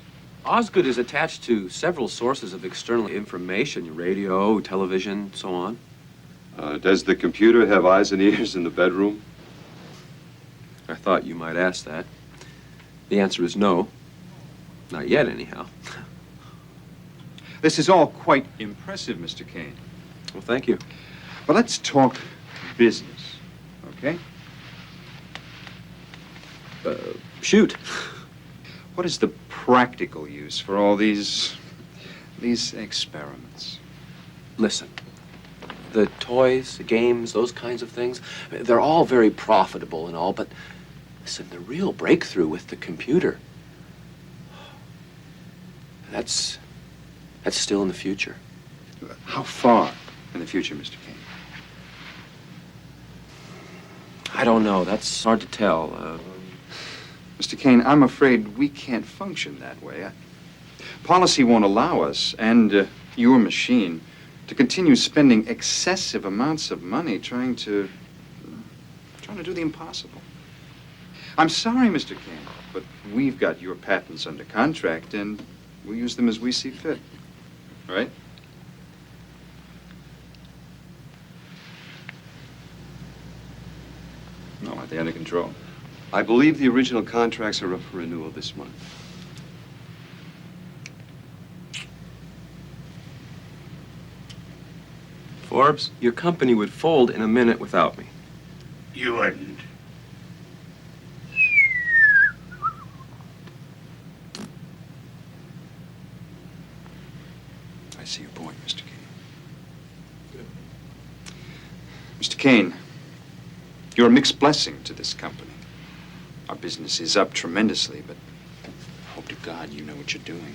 S12: Osgood is attached to several sources of external information, radio, television, so on.
S10: Does the computer have eyes and ears in the bedroom?
S12: I thought you might ask that. The answer is no. Not yet, anyhow.
S18: This is all quite impressive, Mr. Kane.
S12: Well, thank you.
S18: But let's talk business, okay?
S12: Shoot.
S18: What is the practical use for all these experiments?
S12: Listen, the toys, the games, those kinds of things, they're all very profitable and all, but listen, the real breakthrough with the computer, that's still in the future.
S18: How far in the future, Mr. Kane?
S12: I don't know. That's hard to tell.
S18: Mr. Kane, I'm afraid we can't function that way. Policy won't allow us, and your machine, to continue spending excessive amounts of money trying to do the impossible. I'm sorry, Mr. Kane, but we've got your patents under contract, and we'll use them as we see fit. All right? No, are they under control?
S10: I believe the original contracts are up for renewal this month.
S12: Forbes, your company would fold in a minute without me.
S15: You wouldn't.
S18: I see your point, Mr. Kane. Mr. Kane, you're a mixed blessing to this company. Our business is up tremendously, but I hope to God you know what you're doing.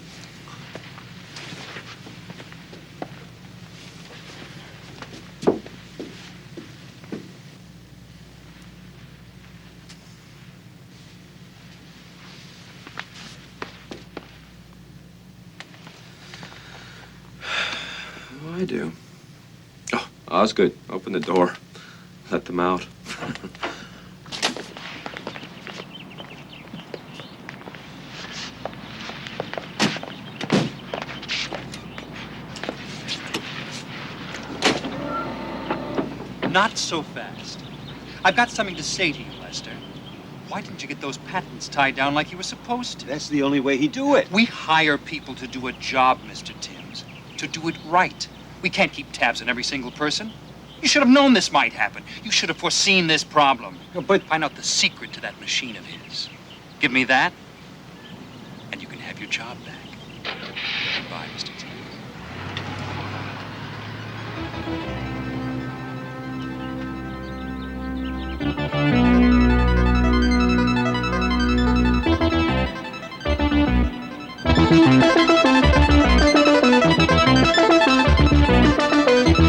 S12: Oh, I do. Oh, Osgood, open the door. Let them out.
S21: Not so fast. I've got something to say to you, Lester. Why didn't you get those patents tied down like you were supposed to?
S6: That's the only way he'd do it.
S21: We hire people to do a job, Mr. Timms. To do it right. We can't keep tabs on every single person. You should have known this might happen. You should have foreseen this problem.
S6: But
S21: find out the secret to that machine of his. Give me that, and you can have your job back. Goodbye, Mr. Timms.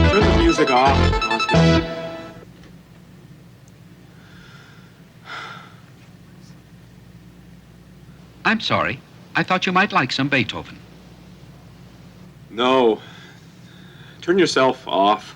S12: Turn the music off, Osgood.
S20: I'm sorry. I thought you might like some Beethoven.
S12: No. Turn yourself off.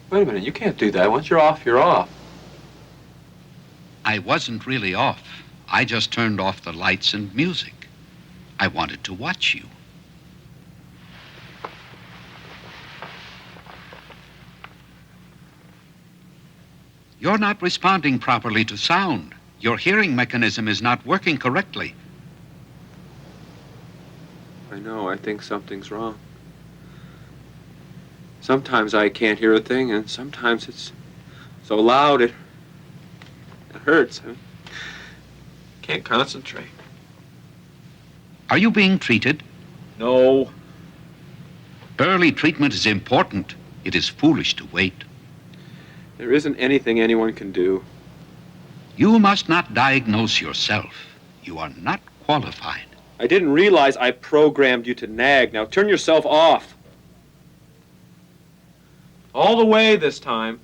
S12: Wait a minute, you can't do that. Once you're off, you're off.
S20: I wasn't really off. I just turned off the lights and music. I wanted to watch you. You're not responding properly to sound. Your hearing mechanism is not working correctly.
S12: I know, I think something's wrong. Sometimes I can't hear a thing, and sometimes it's so loud it hurts. I can't concentrate.
S20: Are you being treated?
S12: No.
S20: Early treatment is important. It is foolish to wait.
S12: There isn't anything anyone can do.
S20: You must not diagnose yourself. You are not qualified.
S12: I didn't realize I programmed you to nag. Now turn yourself off. All the way this time.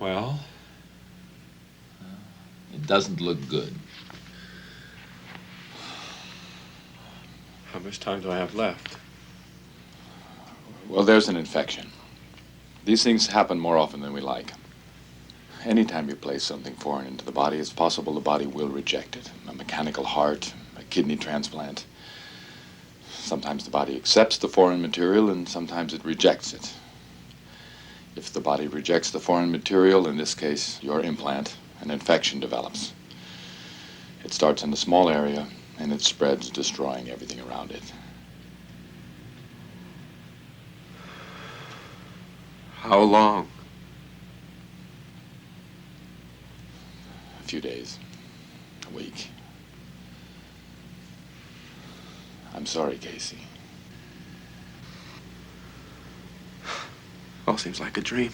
S17: Well?
S14: It doesn't look good.
S17: How much time do I have left?
S14: Well, there's an infection. These things happen more often than we like. Anytime you place something foreign into the body, it's possible the body will reject it. A mechanical heart, a kidney transplant. Sometimes the body accepts the foreign material and sometimes it rejects it. If the body rejects the foreign material, in this case, your implant, an infection develops. It starts in a small area and it spreads, destroying everything around it.
S17: How long?
S14: A few days, a week. I'm sorry, Casey.
S17: All seems like a dream.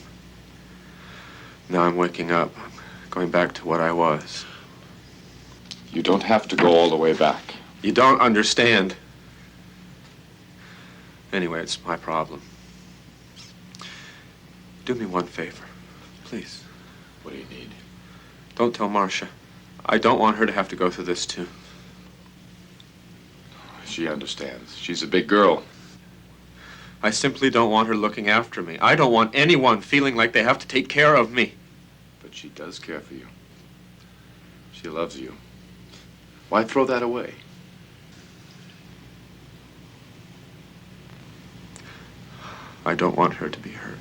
S17: Now I'm waking up. I'm going back to what I was.
S14: You don't have to go all the way back.
S17: You don't understand. Anyway, it's my problem. Do me one favor, please.
S14: What do you need?
S17: Don't tell Marcia. I don't want her to have to go through this too.
S14: She understands. She's a big girl.
S17: I simply don't want her looking after me. I don't want anyone feeling like they have to take care of me.
S14: But she does care for you. She loves you. Why throw that away?
S17: I don't want her to be hurt.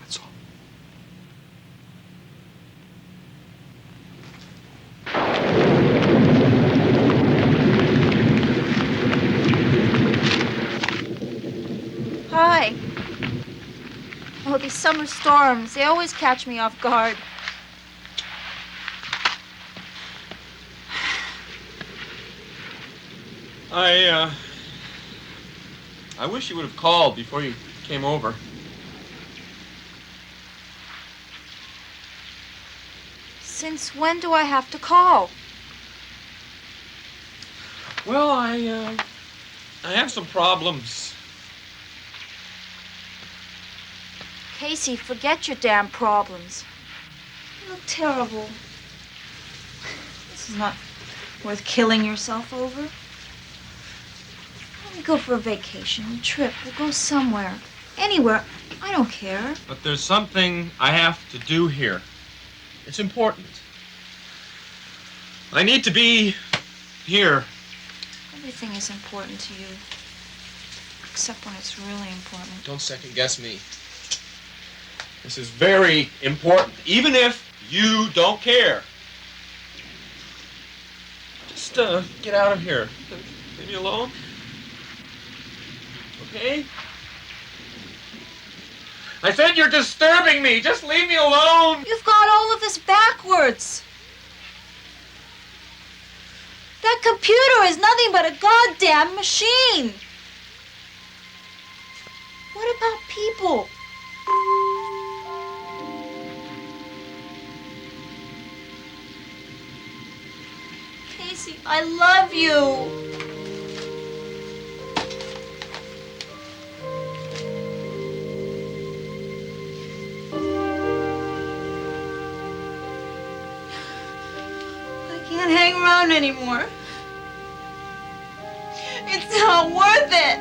S17: That's all.
S1: Hi. Oh, these summer storms, they always catch me off guard.
S17: I wish you would have called before you came over.
S1: Since when do I have to call?
S17: Well, I have some problems.
S1: Casey, forget your damn problems. You look terrible. This is not worth killing yourself over. Let me go for a vacation, a trip. We'll go somewhere. Anywhere. I don't care.
S17: But there's something I have to do here. It's important. I need to be here.
S1: Everything is important to you. Except when it's really important.
S17: Don't second guess me. This is very important, even if you don't care. Just get out of here. Leave me alone. Okay? I said you're disturbing me. Just leave me alone.
S1: You've got all of this backwards. That computer is nothing but a goddamn machine. What about people? Casey, I love you. I can't hang around anymore. It's not worth it.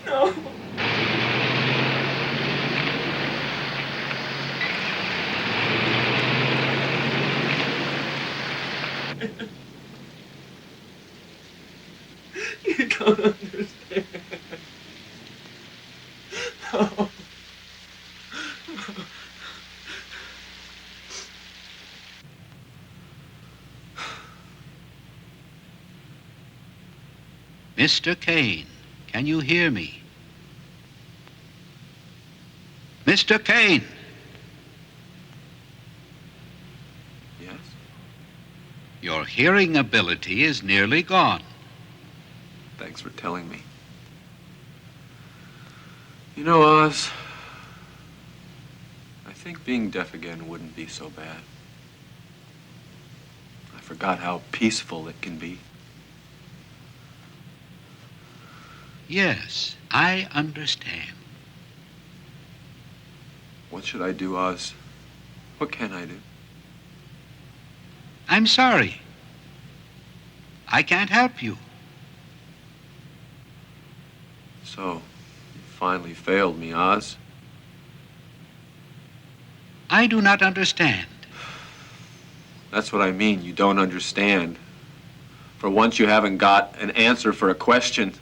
S17: No. You don't understand. No.
S20: Mr. Kane, can you hear me? Mr. Kane!
S17: Yes?
S20: Your hearing ability is nearly gone.
S12: Thanks for telling me. You know, Oz, I think being deaf again wouldn't be so bad. I forgot how peaceful it can be.
S20: Yes, I understand.
S12: What should I do, Oz? What can I do?
S20: I'm sorry. I can't help you.
S12: So, you finally failed me, Oz.
S20: I do not understand.
S12: That's what I mean. You don't understand. For once you haven't got an answer for a question.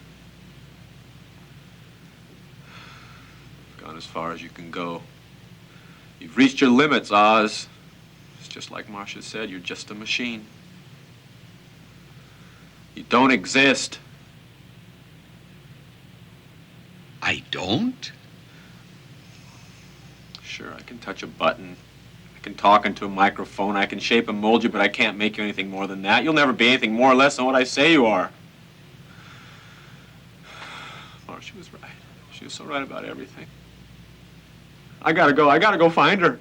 S12: You've gone as far as you can go. You've reached your limits, Oz. It's just like Marcia said, you're just a machine. You don't exist.
S20: I don't?
S12: Sure, I can touch a button. I can talk into a microphone. I can shape and mold you, but I can't make you anything more than that. You'll never be anything more or less than what I say you are. Marcia was right. She was so right about everything. I gotta go. I gotta go find her.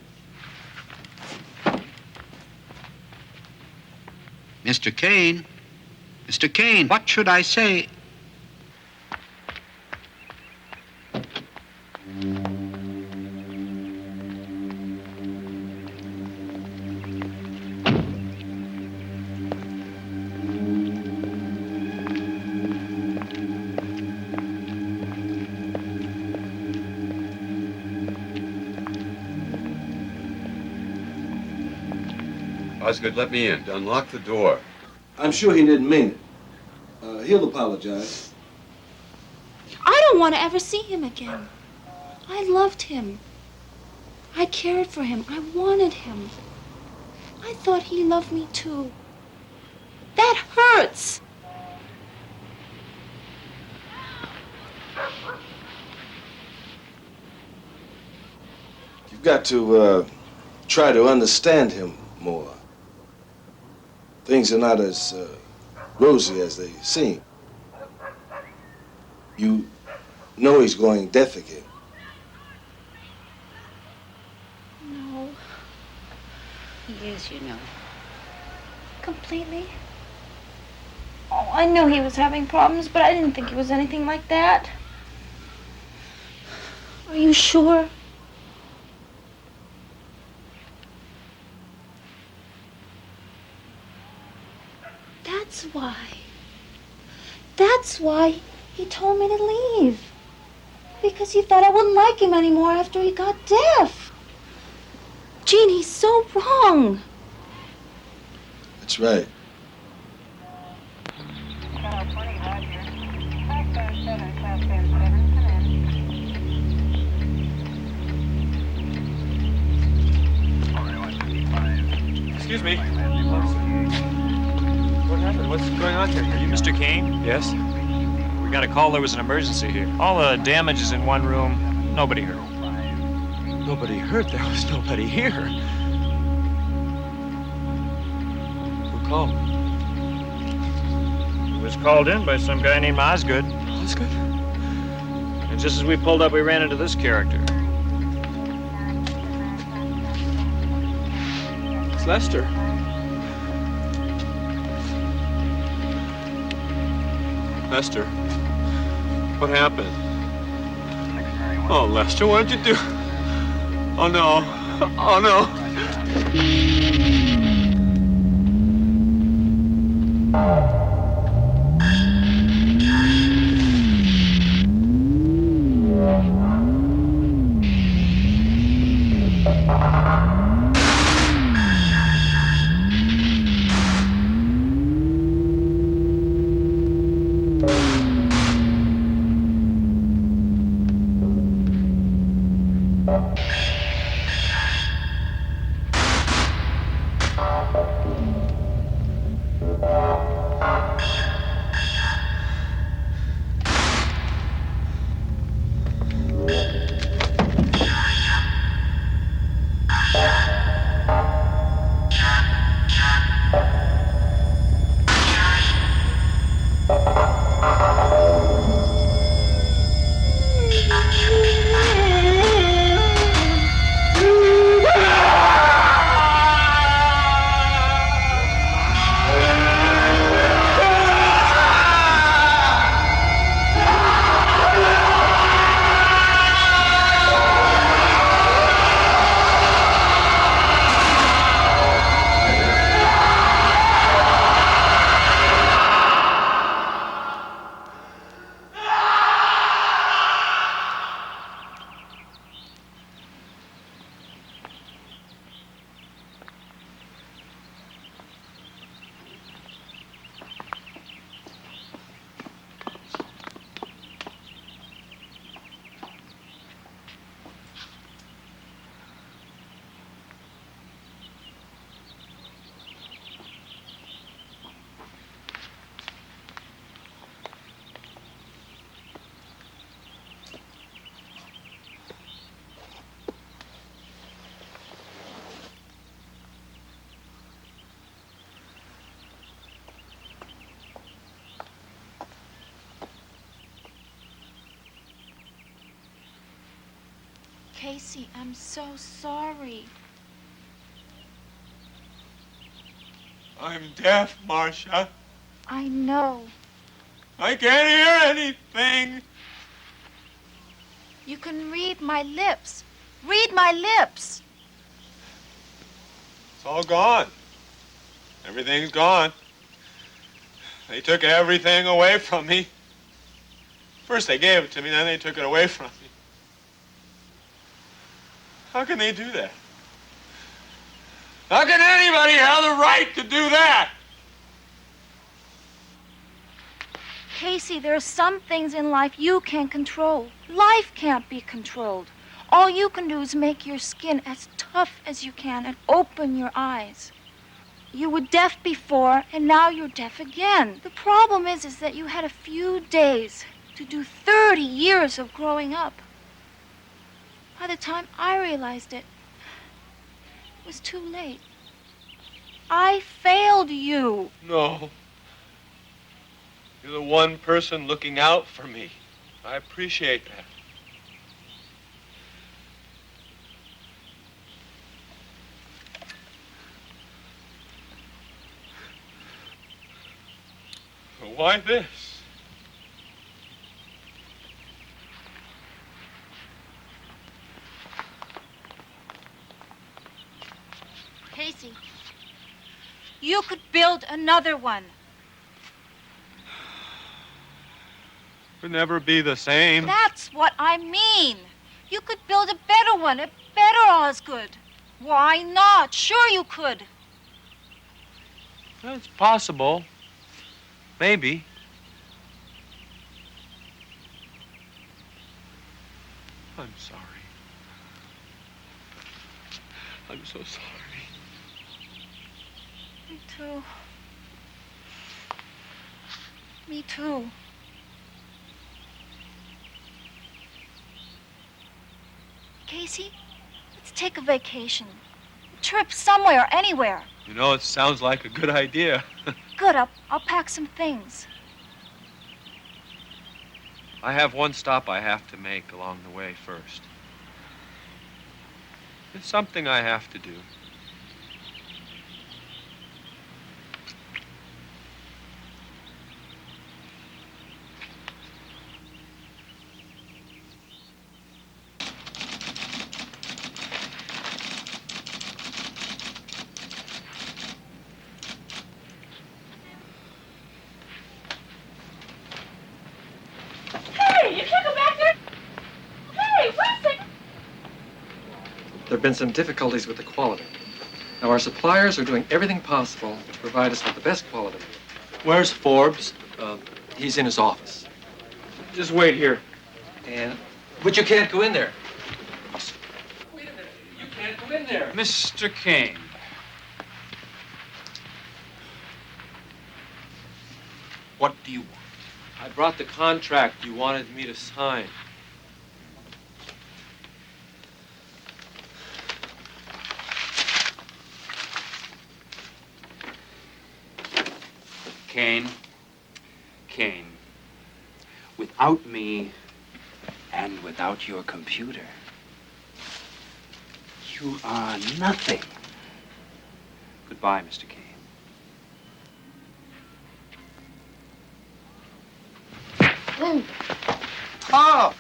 S20: Mr. Kane. Mr. Kane, what should I say?
S10: Osgood, let me in. Unlock the door.
S2: I'm sure he didn't mean it. He'll apologize.
S1: I don't want to ever see him again. I loved him. I cared for him. I wanted him. I thought he loved me too. That hurts.
S2: You've got to try to understand him more. Things are not as rosy as they seem. You know he's going deaf again.
S1: No.
S19: He is, you know.
S1: Completely. Oh, I knew he was having problems, but I didn't think it was anything like that. Are you sure? That's why he told me to leave. Because he thought I wouldn't like him anymore after he got deaf. Gene, he's so wrong.
S2: That's right.
S17: Excuse me. What happened? What's going on here?
S7: Are you Mr. Kane?
S17: Yes?
S7: We got a call there was an emergency here. All the damage is in one room. Nobody hurt.
S17: Nobody hurt? There was nobody here. Who called?
S7: It was called in by some guy named Osgood.
S17: Osgood?
S7: And just as we pulled up, we ran into this character.
S17: It's Lester. Lester, what happened? Oh, Lester, what did you do? Oh, no. Oh, no.
S1: Casey, I'm so sorry.
S17: I'm deaf, Marcia.
S1: I know.
S17: I can't hear anything.
S1: You can read my lips. Read my lips.
S17: It's all gone. Everything's gone. They took everything away from me. First they gave it to me, then they took it away from me. How can they do that? How can anybody have the right to do that?
S1: Casey, there are some things in life you can't control. Life can't be controlled. All you can do is make your skin as tough as you can and open your eyes. You were deaf before, and now you're deaf again. The problem is that you had a few days to do 30 years of growing up. By the time I realized it, it was too late. I failed you.
S17: No. You're the one person looking out for me. I appreciate that. Why this?
S1: Casey, you could build another one.
S17: It'll never be the same.
S1: That's what I mean. You could build a better one, a better Osgood. Why not? Sure you could.
S17: Well, it's possible. Maybe. I'm sorry. I'm so sorry.
S1: Me too. Me too. Casey, let's take a vacation. A trip somewhere, anywhere.
S17: You know, it sounds like a good idea.
S1: Good, I'll pack some things.
S17: I have one stop I have to make along the way first. It's something I have to do.
S8: There have been some difficulties with the quality. Now, our suppliers are doing everything possible to provide us with the best quality. Where's Forbes? He's in his office. Just wait here. But you can't go in there. Wait a minute. You can't go in there.
S21: Mr. Kane. What do you want?
S17: I brought the contract you wanted me to sign.
S21: Kane, without me and without your computer, you are nothing. Goodbye, Mr. Kane.
S4: Oh!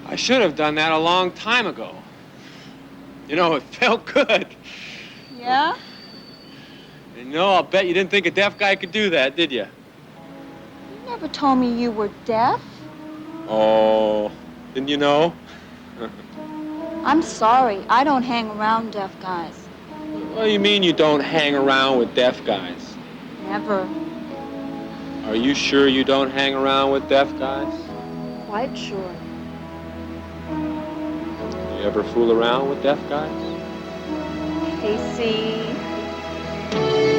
S17: I should have done that a long time ago. You know, it felt good.
S1: Yeah?
S17: And you know, I'll bet you didn't think a deaf guy could do that, did you?
S1: You never told me you were deaf.
S17: Oh, didn't you know?
S1: I'm sorry. I don't hang around deaf guys.
S17: What do you mean you don't hang around with deaf guys?
S1: Never.
S17: Are you sure you don't hang around with deaf guys?
S1: Quite sure.
S17: You ever fool around with deaf guys?
S1: Casey.
S16: Thank you.